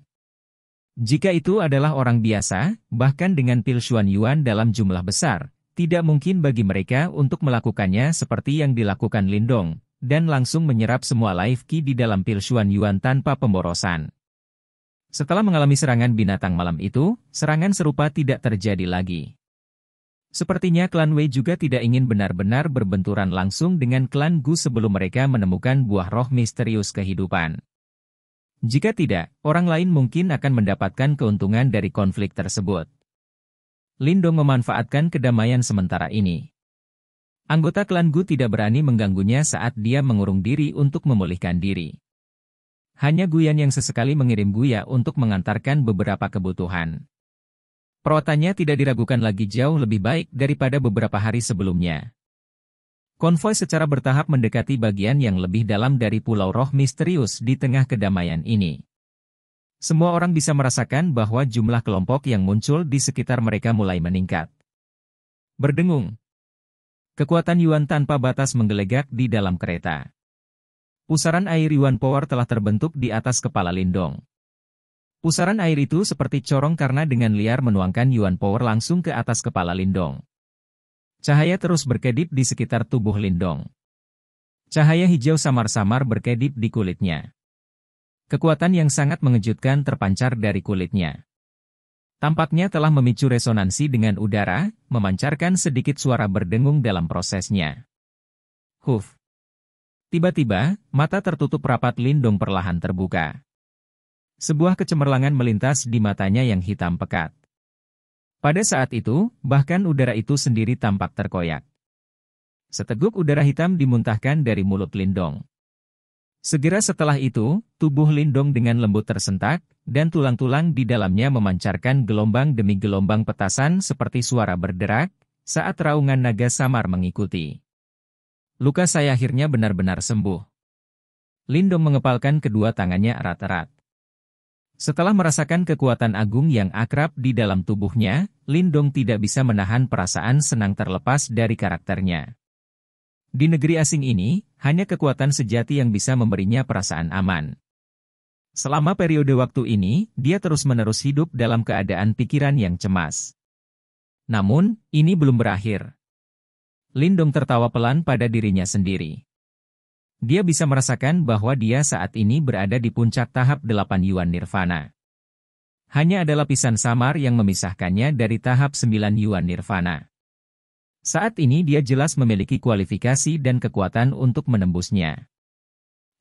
Jika itu adalah orang biasa, bahkan dengan pil Xuan Yuan dalam jumlah besar, tidak mungkin bagi mereka untuk melakukannya seperti yang dilakukan Lindong, dan langsung menyerap semua life ki di dalam pil Xuan Yuan tanpa pemborosan. Setelah mengalami serangan binatang malam itu, serangan serupa tidak terjadi lagi. Sepertinya klan Wei juga tidak ingin benar-benar berbenturan langsung dengan klan Gu sebelum mereka menemukan buah roh misterius kehidupan. Jika tidak, orang lain mungkin akan mendapatkan keuntungan dari konflik tersebut. Lindong memanfaatkan kedamaian sementara ini. Anggota klan Gu tidak berani mengganggunya saat dia mengurung diri untuk memulihkan diri. Hanya Guyan yang sesekali mengirim Guya untuk mengantarkan beberapa kebutuhan. Perawatannya tidak diragukan lagi jauh lebih baik daripada beberapa hari sebelumnya. Konvoi secara bertahap mendekati bagian yang lebih dalam dari Pulau Roh Misterius di tengah kedamaian ini. Semua orang bisa merasakan bahwa jumlah kelompok yang muncul di sekitar mereka mulai meningkat. Berdengung. Kekuatan Yuan tanpa batas menggelegak di dalam kereta. Pusaran air Yuan Power telah terbentuk di atas kepala Lindong. Pusaran air itu seperti corong karena dengan liar menuangkan Yuan Power langsung ke atas kepala Lindong. Cahaya terus berkedip di sekitar tubuh Lindong. Cahaya hijau samar-samar berkedip di kulitnya. Kekuatan yang sangat mengejutkan terpancar dari kulitnya. Tampaknya telah memicu resonansi dengan udara, memancarkan sedikit suara berdengung dalam prosesnya. Huf. Tiba-tiba, mata tertutup rapat Lindong perlahan terbuka. Sebuah kecemerlangan melintas di matanya yang hitam pekat. Pada saat itu, bahkan udara itu sendiri tampak terkoyak. Seteguk udara hitam dimuntahkan dari mulut Lindong. Segera setelah itu, tubuh Lindong dengan lembut tersentak, dan tulang-tulang di dalamnya memancarkan gelombang demi gelombang petasan seperti suara berderak, saat raungan naga samar mengikuti. Luka saya akhirnya benar-benar sembuh. Lindong mengepalkan kedua tangannya erat-erat. Setelah merasakan kekuatan agung yang akrab di dalam tubuhnya, Lindong tidak bisa menahan perasaan senang terlepas dari karakternya. Di negeri asing ini, hanya kekuatan sejati yang bisa memberinya perasaan aman. Selama periode waktu ini, dia terus-menerus hidup dalam keadaan pikiran yang cemas. Namun, ini belum berakhir. Lindong tertawa pelan pada dirinya sendiri. Dia bisa merasakan bahwa dia saat ini berada di puncak tahap 8 Yuan Nirvana. Hanya ada lapisan samar yang memisahkannya dari tahap 9 Yuan Nirvana. Saat ini dia jelas memiliki kualifikasi dan kekuatan untuk menembusnya.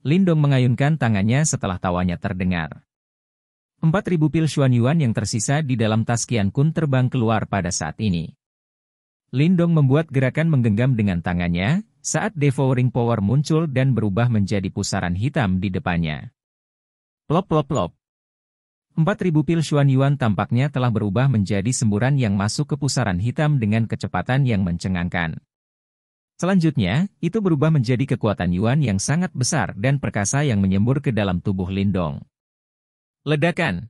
Lindong mengayunkan tangannya setelah tawanya terdengar. 4.000 pil Xuan Yuan yang tersisa di dalam tas Qian Kun terbang keluar pada saat ini. Lindong membuat gerakan menggenggam dengan tangannya, saat Devouring Power muncul dan berubah menjadi pusaran hitam di depannya. Plop plop plop. 4.000 pil Xuan Yuan tampaknya telah berubah menjadi semburan yang masuk ke pusaran hitam dengan kecepatan yang mencengangkan. Selanjutnya, itu berubah menjadi kekuatan Yuan yang sangat besar dan perkasa yang menyembur ke dalam tubuh Lindong. Ledakan.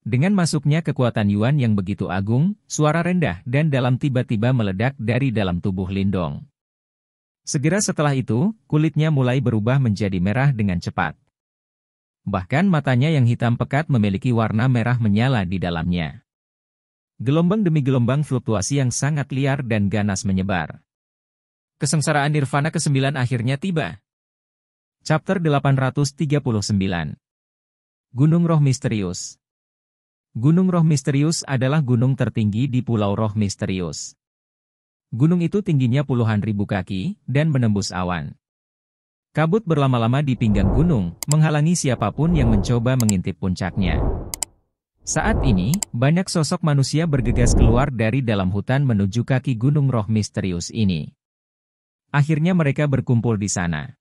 Dengan masuknya kekuatan Yuan yang begitu agung, suara rendah dan dalam tiba-tiba meledak dari dalam tubuh Lindong. Segera setelah itu, kulitnya mulai berubah menjadi merah dengan cepat. Bahkan matanya yang hitam pekat memiliki warna merah menyala di dalamnya. Gelombang demi gelombang fluktuasi yang sangat liar dan ganas menyebar. Kesengsaraan Nirvana ke-9 akhirnya tiba. Chapter 839. Gunung Roh Misterius. Gunung Roh Misterius adalah gunung tertinggi di Pulau Roh Misterius. Gunung itu tingginya puluhan ribu kaki, dan menembus awan. Kabut berlama-lama di pinggang gunung, menghalangi siapapun yang mencoba mengintip puncaknya. Saat ini, banyak sosok manusia bergegas keluar dari dalam hutan menuju kaki Gunung Roh Misterius ini. Akhirnya mereka berkumpul di sana.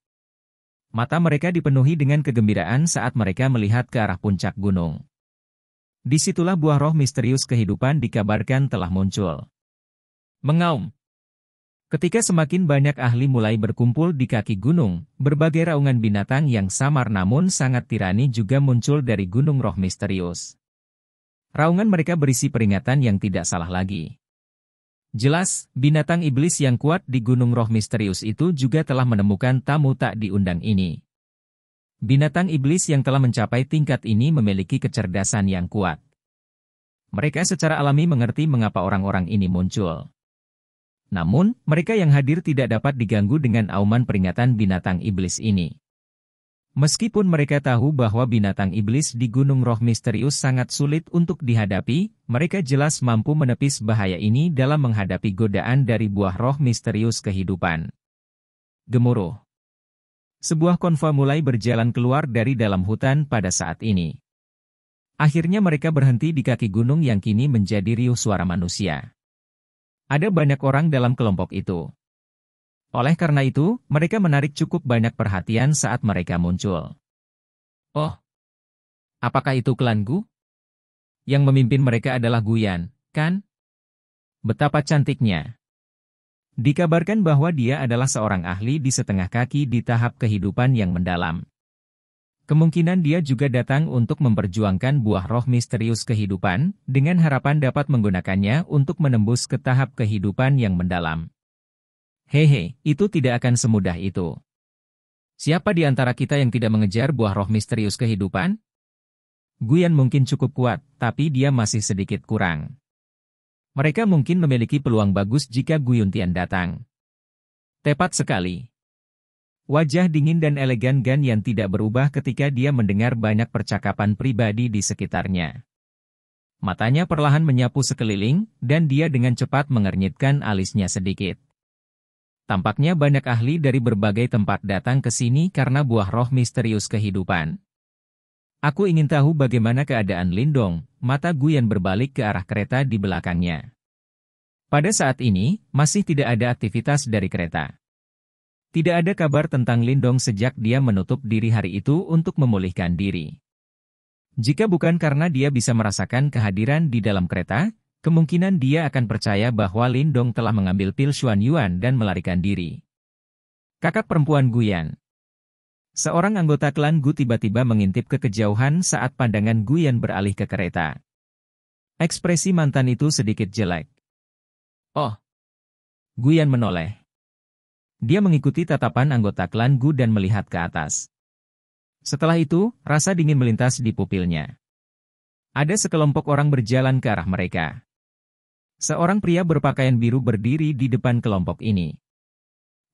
Mata mereka dipenuhi dengan kegembiraan saat mereka melihat ke arah puncak gunung. Disitulah buah roh misterius kehidupan dikabarkan telah muncul. Mengaum. Ketika semakin banyak ahli mulai berkumpul di kaki gunung, berbagai raungan binatang yang samar namun sangat tirani juga muncul dari gunung roh misterius. Raungan mereka berisi peringatan yang tidak salah lagi. Jelas, binatang iblis yang kuat di gunung roh misterius itu juga telah menemukan tamu tak diundang ini. Binatang iblis yang telah mencapai tingkat ini memiliki kecerdasan yang kuat. Mereka secara alami mengerti mengapa orang-orang ini muncul. Namun, mereka yang hadir tidak dapat diganggu dengan auman peringatan binatang iblis ini. Meskipun mereka tahu bahwa binatang iblis di Gunung Roh Misterius sangat sulit untuk dihadapi, mereka jelas mampu menepis bahaya ini dalam menghadapi godaan dari buah roh misterius kehidupan. Gemuruh. Sebuah konvoi mulai berjalan keluar dari dalam hutan pada saat ini. Akhirnya mereka berhenti di kaki gunung yang kini menjadi riuh suara manusia. Ada banyak orang dalam kelompok itu. Oleh karena itu, mereka menarik cukup banyak perhatian saat mereka muncul. Oh, apakah itu klan Gu? Yang memimpin mereka adalah Guyan, kan? Betapa cantiknya. Dikabarkan bahwa dia adalah seorang ahli di setengah kaki di tahap kehidupan yang mendalam. Kemungkinan dia juga datang untuk memperjuangkan buah roh misterius kehidupan, dengan harapan dapat menggunakannya untuk menembus ke tahap kehidupan yang mendalam. Hehe, itu tidak akan semudah itu. Siapa di antara kita yang tidak mengejar buah roh misterius kehidupan? Guyan mungkin cukup kuat, tapi dia masih sedikit kurang. Mereka mungkin memiliki peluang bagus jika Gu Yuntian datang. Tepat sekali. Wajah dingin dan elegan Gan Yan tidak berubah ketika dia mendengar banyak percakapan pribadi di sekitarnya. Matanya perlahan menyapu sekeliling, dan dia dengan cepat mengernyitkan alisnya sedikit. Tampaknya banyak ahli dari berbagai tempat datang ke sini karena buah roh misterius kehidupan. Aku ingin tahu bagaimana keadaan Lindong. Mata Guyan berbalik ke arah kereta di belakangnya. Pada saat ini, masih tidak ada aktivitas dari kereta. Tidak ada kabar tentang Lindong sejak dia menutup diri hari itu untuk memulihkan diri. Jika bukan karena dia bisa merasakan kehadiran di dalam kereta, kemungkinan dia akan percaya bahwa Lindong telah mengambil pil Xuan Yuan dan melarikan diri. Kakak perempuan Guyan. Seorang anggota klan Gu tiba-tiba mengintip ke kejauhan saat pandangan Guyan beralih ke kereta. Ekspresi mantan itu sedikit jelek. Oh. Guyan menoleh. Dia mengikuti tatapan anggota klan Gu dan melihat ke atas. Setelah itu, rasa dingin melintas di pupilnya. Ada sekelompok orang berjalan ke arah mereka. Seorang pria berpakaian biru berdiri di depan kelompok ini.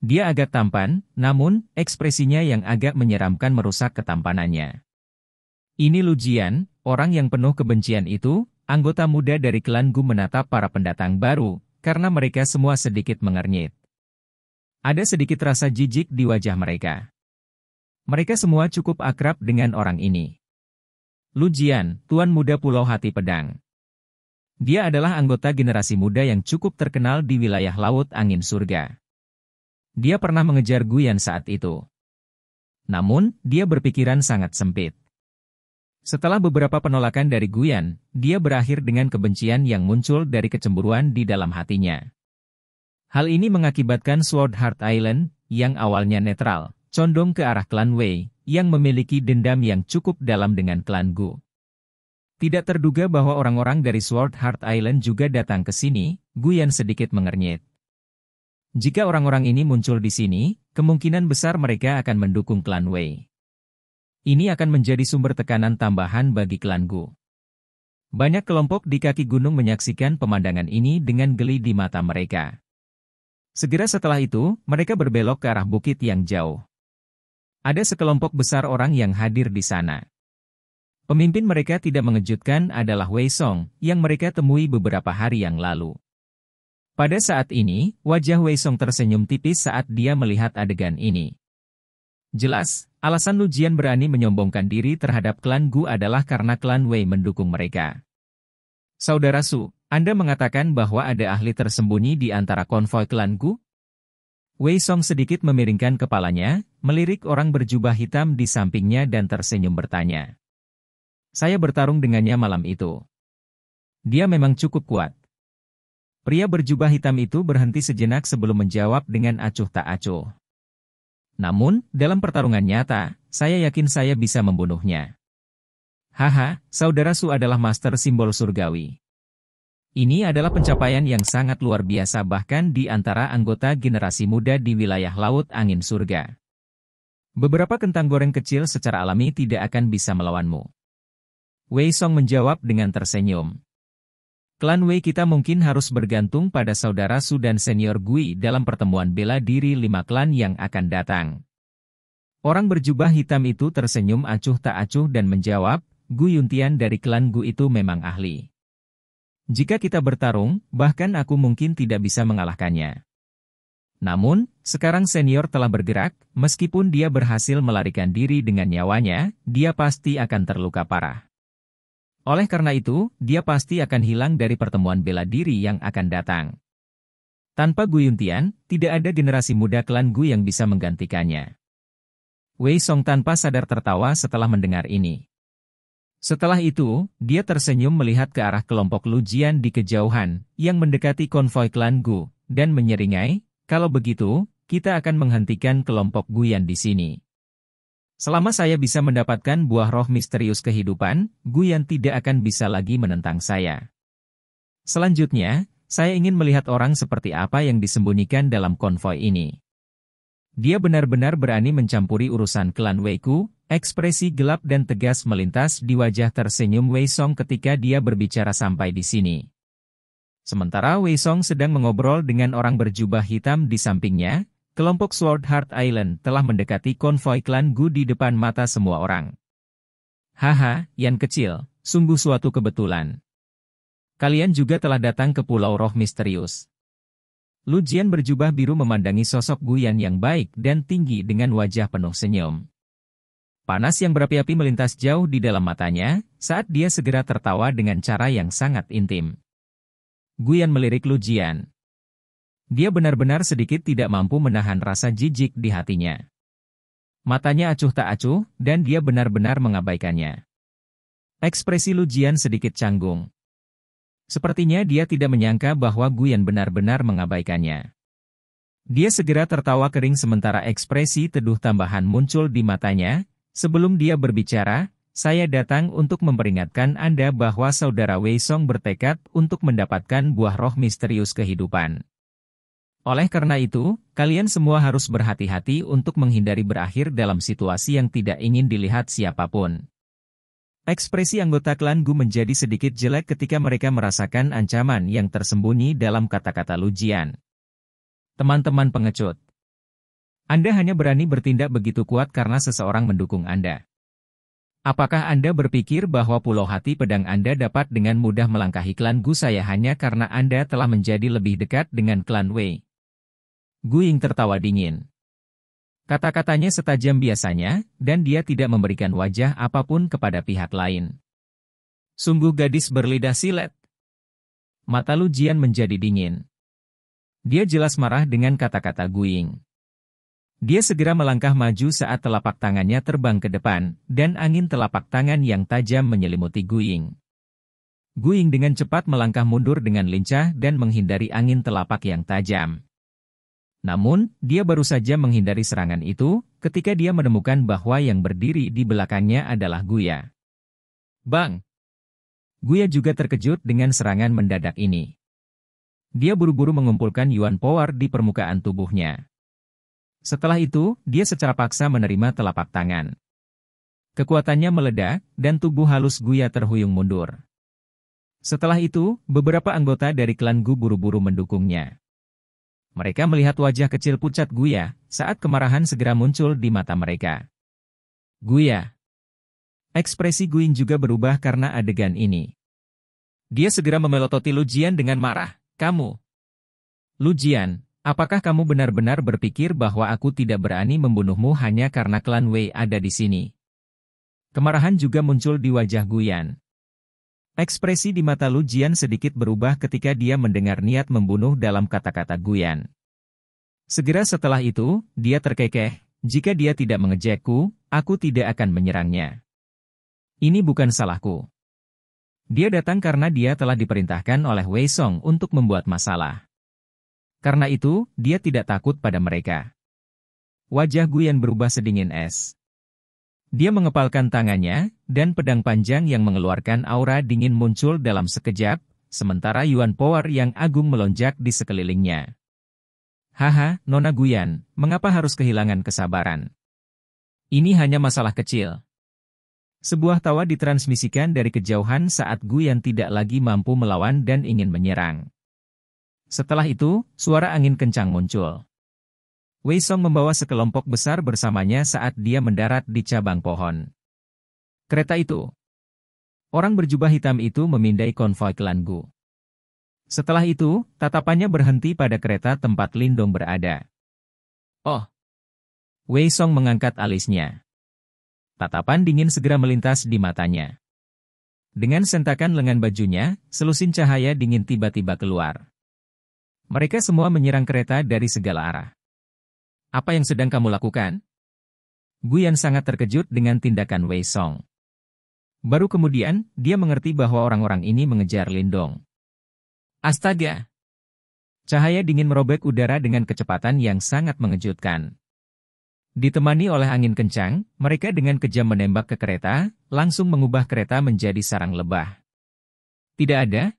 Dia agak tampan, namun, ekspresinya yang agak menyeramkan merusak ketampanannya. Ini Lu Jian, orang yang penuh kebencian itu, anggota muda dari klan Gu menatap para pendatang baru, karena mereka semua sedikit mengernyit. Ada sedikit rasa jijik di wajah mereka. Mereka semua cukup akrab dengan orang ini. Lu Jian, tuan muda Pulau Hati Pedang. Dia adalah anggota generasi muda yang cukup terkenal di wilayah Laut Angin Surga. Dia pernah mengejar Guyan saat itu. Namun, dia berpikiran sangat sempit. Setelah beberapa penolakan dari Guyan, dia berakhir dengan kebencian yang muncul dari kecemburuan di dalam hatinya. Hal ini mengakibatkan Sword Heart Island, yang awalnya netral, condong ke arah klan Wei, yang memiliki dendam yang cukup dalam dengan klan Gu. Tidak terduga bahwa orang-orang dari Sword Heart Island juga datang ke sini, Guyan sedikit mengernyit. Jika orang-orang ini muncul di sini, kemungkinan besar mereka akan mendukung klan Wei. Ini akan menjadi sumber tekanan tambahan bagi klan Gu. Banyak kelompok di kaki gunung menyaksikan pemandangan ini dengan geli di mata mereka. Segera setelah itu, mereka berbelok ke arah bukit yang jauh. Ada sekelompok besar orang yang hadir di sana. Pemimpin mereka tidak mengejutkan adalah Wei Song, yang mereka temui beberapa hari yang lalu. Pada saat ini, wajah Wei Song tersenyum tipis saat dia melihat adegan ini. Jelas, alasan Lu Jian berani menyombongkan diri terhadap klan Gu adalah karena klan Wei mendukung mereka. Saudara Su, Anda mengatakan bahwa ada ahli tersembunyi di antara konvoi klan Gu? Wei Song sedikit memiringkan kepalanya, melirik orang berjubah hitam di sampingnya dan tersenyum bertanya. Saya bertarung dengannya malam itu. Dia memang cukup kuat. Pria berjubah hitam itu berhenti sejenak sebelum menjawab dengan acuh tak acuh. Namun, dalam pertarungan nyata, saya yakin saya bisa membunuhnya. Haha, Saudara Su adalah master simbol surgawi. Ini adalah pencapaian yang sangat luar biasa bahkan di antara anggota generasi muda di wilayah Laut Angin Surga. Beberapa kentang goreng kecil secara alami tidak akan bisa melawanmu. Wei Song menjawab dengan tersenyum. Klan Wei kita mungkin harus bergantung pada Saudara Su dan Senior Gui dalam pertemuan bela diri 5 klan yang akan datang. Orang berjubah hitam itu tersenyum acuh tak acuh dan menjawab, Gu Yuntian dari klan Gu itu memang ahli. Jika kita bertarung, bahkan aku mungkin tidak bisa mengalahkannya. Namun, sekarang Senior telah bergerak, meskipun dia berhasil melarikan diri dengan nyawanya, dia pasti akan terluka parah. Oleh karena itu, dia pasti akan hilang dari pertemuan bela diri yang akan datang. Tanpa Gu Yuntian, tidak ada generasi muda klan Gu yang bisa menggantikannya. Wei Song tanpa sadar tertawa setelah mendengar ini. Setelah itu, dia tersenyum melihat ke arah kelompok Lu Jian di kejauhan, yang mendekati konvoi klan Gu, dan menyeringai, kalau begitu, kita akan menghentikan kelompok Guyan di sini. Selama saya bisa mendapatkan buah roh misterius kehidupan, Guyan tidak akan bisa lagi menentang saya. Selanjutnya, saya ingin melihat orang seperti apa yang disembunyikan dalam konvoi ini. Dia benar-benar berani mencampuri urusan klan Weiku, ekspresi gelap dan tegas melintas di wajah tersenyum Wei Song ketika dia berbicara sampai di sini. Sementara Wei Song sedang mengobrol dengan orang berjubah hitam di sampingnya, kelompok Sword Heart Island telah mendekati konvoi klan Gu di depan mata semua orang. Haha, Yan kecil, sungguh suatu kebetulan. Kalian juga telah datang ke Pulau Roh Misterius. Lu Jian berjubah biru memandangi sosok Guyan yang baik dan tinggi dengan wajah penuh senyum. Panas yang berapi-api melintas jauh di dalam matanya, saat dia segera tertawa dengan cara yang sangat intim. Guyan melirik Lu Jian. Dia benar-benar sedikit tidak mampu menahan rasa jijik di hatinya. Matanya acuh tak acuh, dan dia benar-benar mengabaikannya. Ekspresi Lu Jian sedikit canggung. Sepertinya dia tidak menyangka bahwa Guyan benar-benar mengabaikannya. Dia segera tertawa kering sementara ekspresi teduh tambahan muncul di matanya. Sebelum dia berbicara, saya datang untuk memperingatkan Anda bahwa saudara Wei Song bertekad untuk mendapatkan buah roh misterius kehidupan. Oleh karena itu, kalian semua harus berhati-hati untuk menghindari berakhir dalam situasi yang tidak ingin dilihat siapapun. Ekspresi anggota klan Gu menjadi sedikit jelek ketika mereka merasakan ancaman yang tersembunyi dalam kata-kata Lu Jian. Teman-teman pengecut. Anda hanya berani bertindak begitu kuat karena seseorang mendukung Anda. Apakah Anda berpikir bahwa pulau hati pedang Anda dapat dengan mudah melangkahi klan Gu saya hanya karena Anda telah menjadi lebih dekat dengan klan Wei? Gu Ying tertawa dingin. Kata-katanya setajam biasanya, dan dia tidak memberikan wajah apapun kepada pihak lain. Sungguh gadis berlidah silet. Mata Lu Jian menjadi dingin. Dia jelas marah dengan kata-kata Gu Ying. Dia segera melangkah maju saat telapak tangannya terbang ke depan, dan angin telapak tangan yang tajam menyelimuti Gu Ying. Gu Ying dengan cepat melangkah mundur dengan lincah dan menghindari angin telapak yang tajam. Namun, dia baru saja menghindari serangan itu, ketika dia menemukan bahwa yang berdiri di belakangnya adalah Guya. Bang! Guya juga terkejut dengan serangan mendadak ini. Dia buru-buru mengumpulkan Yuan Power di permukaan tubuhnya. Setelah itu, dia secara paksa menerima telapak tangan. Kekuatannya meledak, dan tubuh halus Guya terhuyung mundur. Setelah itu, beberapa anggota dari klan Gu buru-buru mendukungnya. Mereka melihat wajah kecil pucat Guya, saat kemarahan segera muncul di mata mereka. Guya. Ekspresi Gu Ying juga berubah karena adegan ini. Dia segera memelototi Lu Jian dengan marah. Kamu. Lu Jian, apakah kamu benar-benar berpikir bahwa aku tidak berani membunuhmu hanya karena klan Wei ada di sini? Kemarahan juga muncul di wajah Guyan. Ekspresi di mata Lu Jian sedikit berubah ketika dia mendengar niat membunuh dalam kata-kata Guyan. Segera setelah itu, dia terkekeh, jika dia tidak mengejekku, aku tidak akan menyerangnya. Ini bukan salahku. Dia datang karena dia telah diperintahkan oleh Wei Song untuk membuat masalah. Karena itu, dia tidak takut pada mereka. Wajah Guyan berubah sedingin es. Dia mengepalkan tangannya, dan pedang panjang yang mengeluarkan aura dingin muncul dalam sekejap, sementara Yuan Power yang agung melonjak di sekelilingnya. Haha, Nona Guyan, mengapa harus kehilangan kesabaran? Ini hanya masalah kecil. Sebuah tawa ditransmisikan dari kejauhan saat Guyan tidak lagi mampu melawan dan ingin menyerang. Setelah itu, suara angin kencang muncul. Wei Song membawa sekelompok besar bersamanya saat dia mendarat di cabang pohon. Kereta itu. Orang berjubah hitam itu memindai konvoi klan Gu. Setelah itu, tatapannya berhenti pada kereta tempat Lindong berada. Oh! Wei Song mengangkat alisnya. Tatapan dingin segera melintas di matanya. Dengan sentakan lengan bajunya, selusin cahaya dingin tiba-tiba keluar. Mereka semua menyerang kereta dari segala arah. Apa yang sedang kamu lakukan? Guyan sangat terkejut dengan tindakan Wei Song. Baru kemudian, dia mengerti bahwa orang-orang ini mengejar Lindong. Astaga! Cahaya dingin merobek udara dengan kecepatan yang sangat mengejutkan. Ditemani oleh angin kencang, mereka dengan kejam menembak ke kereta, langsung mengubah kereta menjadi sarang lebah. Tidak ada?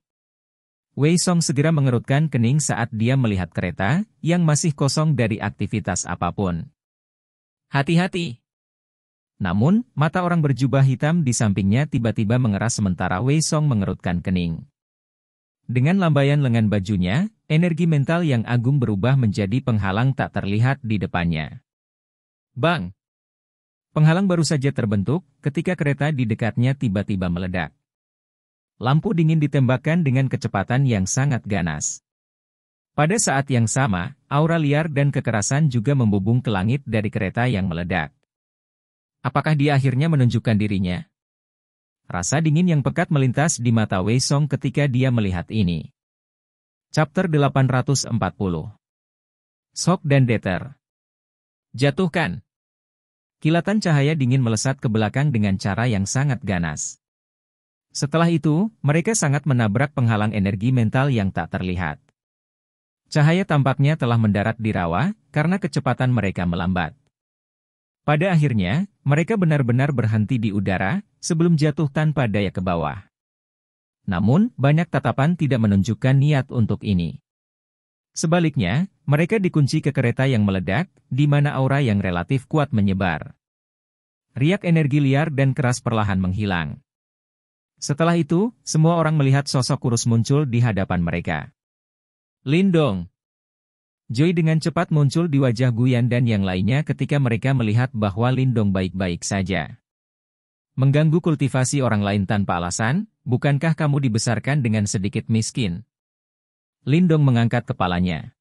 Wei Song segera mengerutkan kening saat dia melihat kereta, yang masih kosong dari aktivitas apapun. Hati-hati! Namun, mata orang berjubah hitam di sampingnya tiba-tiba mengeras sementara Wei Song mengerutkan kening. Dengan lambaian lengan bajunya, energi mental yang agung berubah menjadi penghalang tak terlihat di depannya. Bang! Penghalang baru saja terbentuk, ketika kereta di dekatnya tiba-tiba meledak. Lampu dingin ditembakkan dengan kecepatan yang sangat ganas. Pada saat yang sama, aura liar dan kekerasan juga membubung ke langit dari kereta yang meledak. Apakah dia akhirnya menunjukkan dirinya? Rasa dingin yang pekat melintas di mata Wei Song ketika dia melihat ini. Chapter 840. Sok dan Deter. Jatuhkan. Kilatan cahaya dingin melesat ke belakang dengan cara yang sangat ganas. Setelah itu, mereka sangat menabrak penghalang energi mental yang tak terlihat. Cahaya tampaknya telah mendarat di rawa, karena kecepatan mereka melambat. Pada akhirnya, mereka benar-benar berhenti di udara, sebelum jatuh tanpa daya ke bawah. Namun, banyak tatapan tidak menunjukkan niat untuk ini. Sebaliknya, mereka dikunci ke kereta yang meledak, di mana aura yang relatif kuat menyebar. Riak energi liar dan keras perlahan menghilang. Setelah itu, semua orang melihat sosok kurus muncul di hadapan mereka. Lindong. Joy dengan cepat muncul di wajah Guyan dan yang lainnya ketika mereka melihat bahwa Lindong baik-baik saja. Mengganggu kultivasi orang lain tanpa alasan, bukankah kamu dibesarkan dengan sedikit miskin? Lindong mengangkat kepalanya.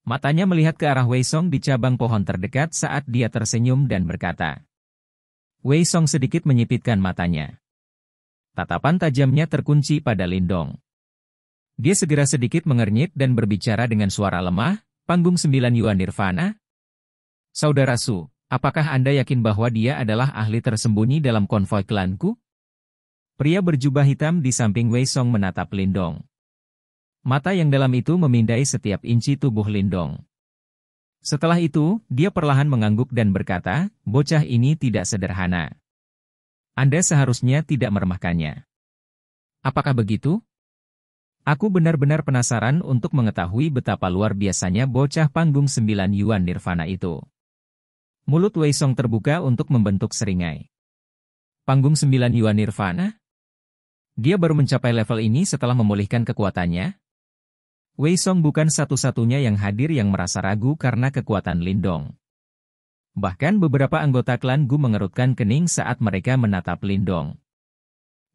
Matanya melihat ke arah Wei Song di cabang pohon terdekat saat dia tersenyum dan berkata. Wei Song sedikit menyipitkan matanya. Tatapan tajamnya terkunci pada Lindong. Dia segera sedikit mengernyit dan berbicara dengan suara lemah, panggung 9 Yuan Nirvana? Saudara Su, apakah Anda yakin bahwa dia adalah ahli tersembunyi dalam konvoi klanku? Pria berjubah hitam di samping Wei Song menatap Lindong. Mata yang dalam itu memindai setiap inci tubuh Lindong. Setelah itu, dia perlahan mengangguk dan berkata, bocah ini tidak sederhana. Anda seharusnya tidak meremehkannya. Apakah begitu? Aku benar-benar penasaran untuk mengetahui betapa luar biasanya bocah panggung 9 Yuan Nirvana itu. Mulut Wei Song terbuka untuk membentuk seringai. Panggung 9 Yuan Nirvana? Dia baru mencapai level ini setelah memulihkan kekuatannya? Wei Song bukan satu-satunya yang hadir yang merasa ragu karena kekuatan Lindong. Bahkan beberapa anggota klan Gu mengerutkan kening saat mereka menatap Lindong.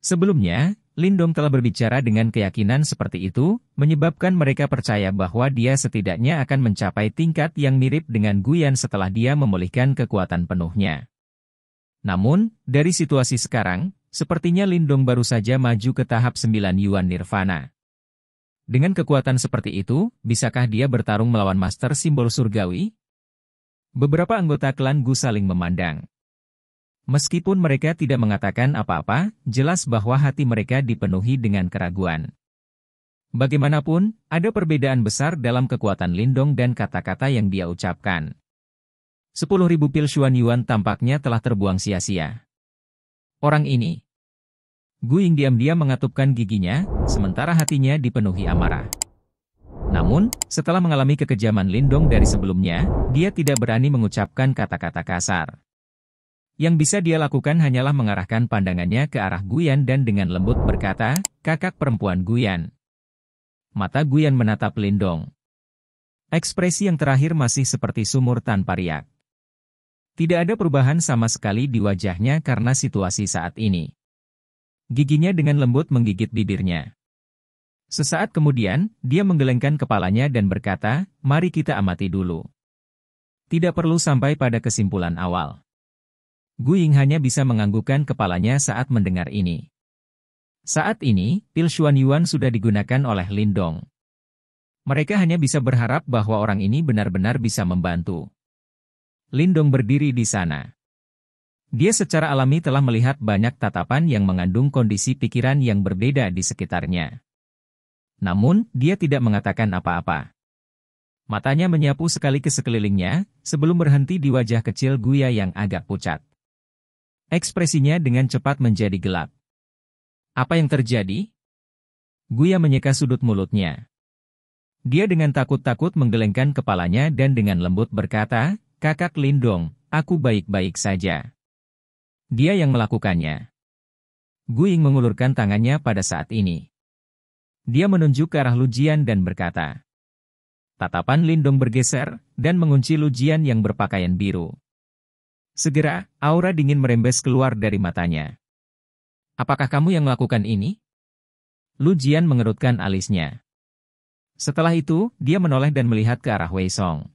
Sebelumnya, Lindong telah berbicara dengan keyakinan seperti itu, menyebabkan mereka percaya bahwa dia setidaknya akan mencapai tingkat yang mirip dengan Guyan setelah dia memulihkan kekuatan penuhnya. Namun, dari situasi sekarang, sepertinya Lindong baru saja maju ke tahap 9 Yuan Nirvana. Dengan kekuatan seperti itu, bisakah dia bertarung melawan Master Simbol Surgawi? Beberapa anggota klan Gu saling memandang. Meskipun mereka tidak mengatakan apa-apa, jelas bahwa hati mereka dipenuhi dengan keraguan. Bagaimanapun, ada perbedaan besar dalam kekuatan Lindong dan kata-kata yang dia ucapkan. 10.000 pil Xuan Yuan tampaknya telah terbuang sia-sia. Orang ini. Gu Ying diam-diam mengatupkan giginya, sementara hatinya dipenuhi amarah. Namun, setelah mengalami kekejaman Lindong dari sebelumnya, dia tidak berani mengucapkan kata-kata kasar. Yang bisa dia lakukan hanyalah mengarahkan pandangannya ke arah Guyan dan dengan lembut berkata, kakak perempuan Guyan. Mata Guyan menatap Lindong. Ekspresi yang terakhir masih seperti sumur tanpa riak. Tidak ada perubahan sama sekali di wajahnya karena situasi saat ini. Giginya dengan lembut menggigit bibirnya. Sesaat kemudian, dia menggelengkan kepalanya dan berkata, mari kita amati dulu. Tidak perlu sampai pada kesimpulan awal. Gu Ying hanya bisa menganggukkan kepalanya saat mendengar ini. Saat ini, pil Xuan Yuan sudah digunakan oleh Lindong. Mereka hanya bisa berharap bahwa orang ini benar-benar bisa membantu. Lindong berdiri di sana. Dia secara alami telah melihat banyak tatapan yang mengandung kondisi pikiran yang berbeda di sekitarnya. Namun, dia tidak mengatakan apa-apa. Matanya menyapu sekali ke sekelilingnya, sebelum berhenti di wajah kecil Guya yang agak pucat. Ekspresinya dengan cepat menjadi gelap. Apa yang terjadi? Guya menyeka sudut mulutnya. Dia dengan takut-takut menggelengkan kepalanya dan dengan lembut berkata, kakak Lindong, aku baik-baik saja. Dia yang melakukannya. Gu Ying mengulurkan tangannya pada saat ini. Dia menunjuk ke arah Lujian dan berkata. Tatapan Lindong bergeser, dan mengunci Lujian yang berpakaian biru. Segera, aura dingin merembes keluar dari matanya. Apakah kamu yang melakukan ini? Lujian mengerutkan alisnya. Setelah itu, dia menoleh dan melihat ke arah Wei Song.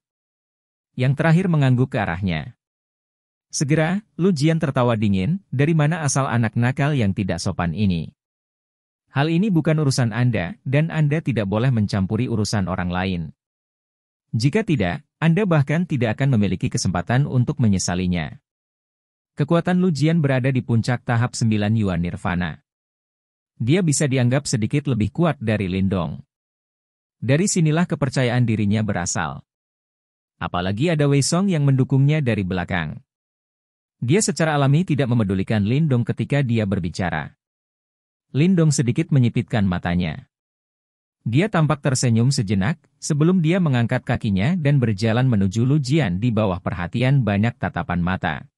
Yang terakhir mengangguk ke arahnya. Segera, Lu Jian tertawa dingin, dari mana asal anak nakal yang tidak sopan ini? Hal ini bukan urusan Anda, dan Anda tidak boleh mencampuri urusan orang lain. Jika tidak, Anda bahkan tidak akan memiliki kesempatan untuk menyesalinya. Kekuatan Lu Jian berada di puncak tahap 9 Yuan Nirvana. Dia bisa dianggap sedikit lebih kuat dari Lindong. Dari sinilah kepercayaan dirinya berasal. Apalagi ada Wei Song yang mendukungnya dari belakang. Dia secara alami tidak memedulikan Lindong ketika dia berbicara. Lindong sedikit menyipitkan matanya. Dia tampak tersenyum sejenak, sebelum dia mengangkat kakinya dan berjalan menuju Lu Jian di bawah perhatian banyak tatapan mata.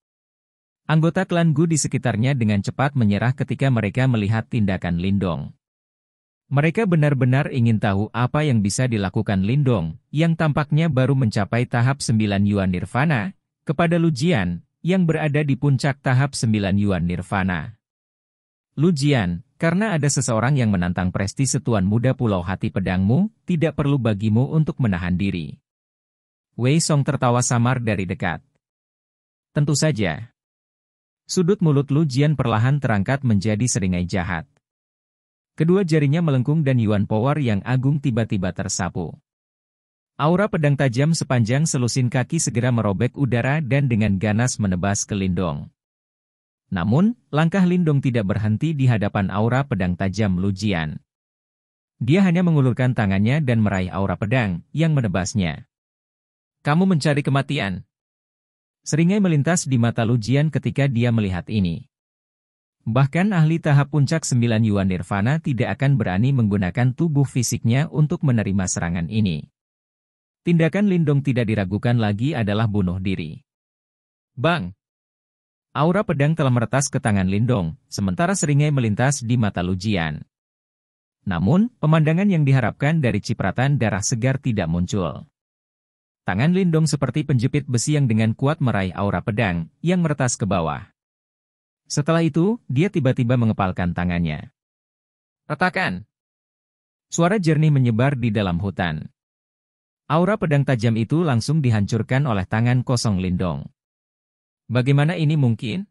Anggota klan Gu di sekitarnya dengan cepat menyerah ketika mereka melihat tindakan Lindong. Mereka benar-benar ingin tahu apa yang bisa dilakukan Lindong, yang tampaknya baru mencapai tahap 9 Yuan Nirvana, kepada Lu Jian, yang berada di puncak tahap 9 Yuan Nirvana. Lu Jian, karena ada seseorang yang menantang prestise Tuan Muda Pulau Hati Pedangmu, tidak perlu bagimu untuk menahan diri. Wei Song tertawa samar dari dekat. Tentu saja. Sudut mulut Lu Jian perlahan terangkat menjadi seringai jahat. Kedua jarinya melengkung dan Yuan Power yang agung tiba-tiba tersapu. Aura pedang tajam sepanjang selusin kaki segera merobek udara dan dengan ganas menebas ke Lindong. Namun, langkah Lindong tidak berhenti di hadapan aura pedang tajam Lu Jian. Dia hanya mengulurkan tangannya dan meraih aura pedang yang menebasnya. Kamu mencari kematian. Seringai melintas di mata Lu Jian ketika dia melihat ini. Bahkan ahli tahap puncak 9 Yuan Nirvana tidak akan berani menggunakan tubuh fisiknya untuk menerima serangan ini. Tindakan Lindong tidak diragukan lagi adalah bunuh diri. Bang! Aura pedang telah meretas ke tangan Lindong, sementara seringai melintas di mata Lu Jian. Namun, pemandangan yang diharapkan dari cipratan darah segar tidak muncul. Tangan Lindong seperti penjepit besi yang dengan kuat meraih aura pedang, yang meretas ke bawah. Setelah itu, dia tiba-tiba mengepalkan tangannya. Retakan! Suara jernih menyebar di dalam hutan. Aura pedang tajam itu langsung dihancurkan oleh tangan kosong Lindong. Bagaimana ini mungkin?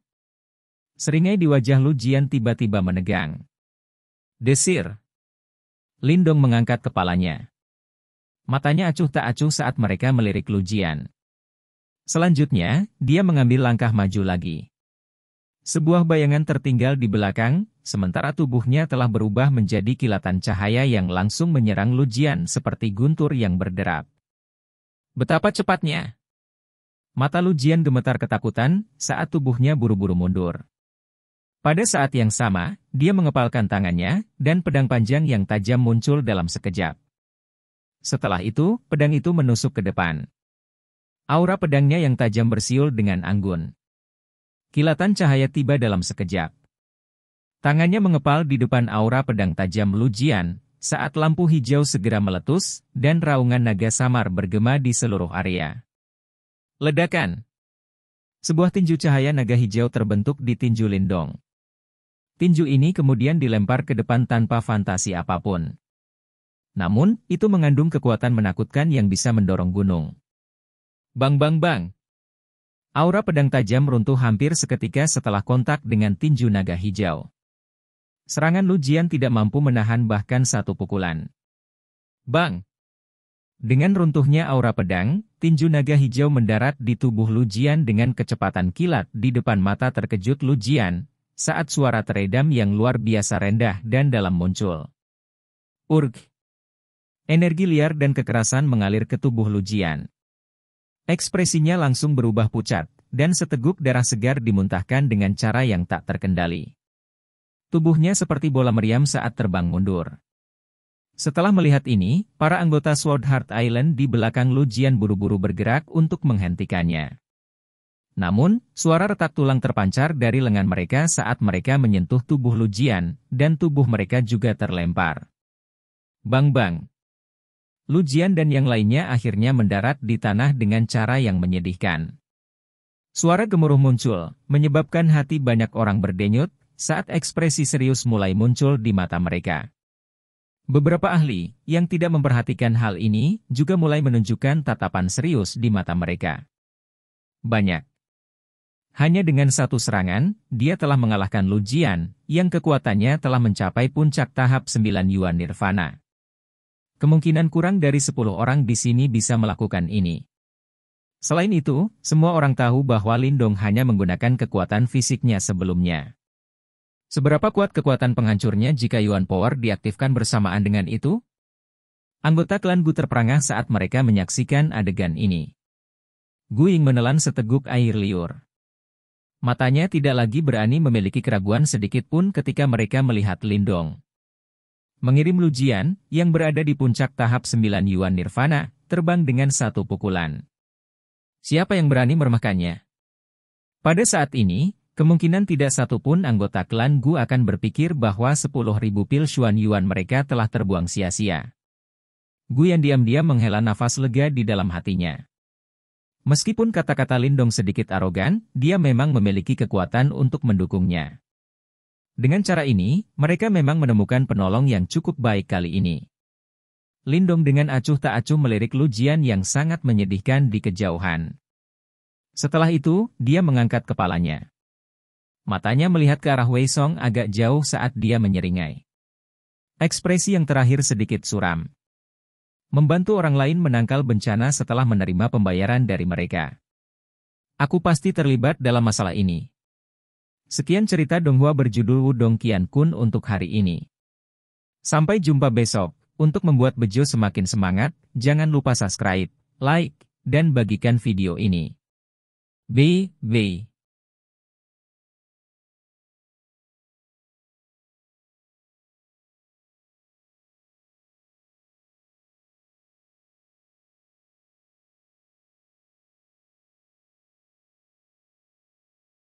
Seringai di wajah Lu Jian tiba-tiba menegang. Desir! Lindong mengangkat kepalanya. Matanya acuh tak acuh saat mereka melirik Lu Jian. Selanjutnya, dia mengambil langkah maju lagi. Sebuah bayangan tertinggal di belakang, sementara tubuhnya telah berubah menjadi kilatan cahaya yang langsung menyerang Lu Jian seperti guntur yang berderap. Betapa cepatnya! Mata Lu Jian gemetar ketakutan saat tubuhnya buru-buru mundur. Pada saat yang sama, dia mengepalkan tangannya, dan pedang panjang yang tajam muncul dalam sekejap. Setelah itu, pedang itu menusuk ke depan. Aura pedangnya yang tajam bersiul dengan anggun. Kilatan cahaya tiba dalam sekejap. Tangannya mengepal di depan aura pedang tajam Lu Jian, saat lampu hijau segera meletus, dan raungan naga samar bergema di seluruh area. Ledakan! Sebuah tinju cahaya naga hijau terbentuk di tinju Lindong. Tinju ini kemudian dilempar ke depan tanpa fantasi apapun. Namun, itu mengandung kekuatan menakutkan yang bisa mendorong gunung. Bang bang bang! Aura pedang tajam runtuh hampir seketika setelah kontak dengan tinju naga hijau. Serangan Lu Jian tidak mampu menahan bahkan satu pukulan. Bang! Dengan runtuhnya aura pedang, tinju naga hijau mendarat di tubuh Lu Jian dengan kecepatan kilat di depan mata terkejut Lu Jian, saat suara teredam yang luar biasa rendah dan dalam muncul. Urg! Energi liar dan kekerasan mengalir ke tubuh Lu Jian. Ekspresinya langsung berubah pucat, dan seteguk darah segar dimuntahkan dengan cara yang tak terkendali. Tubuhnya seperti bola meriam saat terbang mundur. Setelah melihat ini, para anggota Sword Heart Island di belakang Lu Jian buru-buru bergerak untuk menghentikannya. Namun, suara retak tulang terpancar dari lengan mereka saat mereka menyentuh tubuh Lu Jian, dan tubuh mereka juga terlempar. Bang-bang! Lu Jian dan yang lainnya akhirnya mendarat di tanah dengan cara yang menyedihkan. Suara gemuruh muncul, menyebabkan hati banyak orang berdenyut, saat ekspresi serius mulai muncul di mata mereka. Beberapa ahli yang tidak memperhatikan hal ini juga mulai menunjukkan tatapan serius di mata mereka. Banyak. Hanya dengan satu serangan, dia telah mengalahkan Lu Jian, yang kekuatannya telah mencapai puncak tahap 9 Yuan Nirvana. Kemungkinan kurang dari 10 orang di sini bisa melakukan ini. Selain itu, semua orang tahu bahwa Lindong hanya menggunakan kekuatan fisiknya sebelumnya. Seberapa kuat kekuatan penghancurnya jika Yuan Power diaktifkan bersamaan dengan itu? Anggota klan Gu terperangah saat mereka menyaksikan adegan ini. Gu Ying menelan seteguk air liur. Matanya tidak lagi berani memiliki keraguan sedikit pun ketika mereka melihat Lindong mengirim Lu Jian, yang berada di puncak tahap 9 Yuan Nirvana, terbang dengan satu pukulan. Siapa yang berani meremehkannya? Pada saat ini, kemungkinan tidak satu pun anggota klan Gu akan berpikir bahwa 10.000 pil Xuan Yuan mereka telah terbuang sia-sia. Gu yang diam-diam menghela nafas lega di dalam hatinya. Meskipun kata-kata Lindong sedikit arogan, dia memang memiliki kekuatan untuk mendukungnya. Dengan cara ini, mereka memang menemukan penolong yang cukup baik kali ini. Lindong dengan acuh tak acuh melirik Lu Jian yang sangat menyedihkan di kejauhan. Setelah itu, dia mengangkat kepalanya. Matanya melihat ke arah Wei Song agak jauh saat dia menyeringai. Ekspresi yang terakhir sedikit suram. Membantu orang lain menangkal bencana setelah menerima pembayaran dari mereka. Aku pasti terlibat dalam masalah ini. Sekian cerita Donghua berjudul Wudong Qian Kun untuk hari ini. Sampai jumpa besok. Untuk membuat Bejo semakin semangat, jangan lupa subscribe, like, dan bagikan video ini. Bye.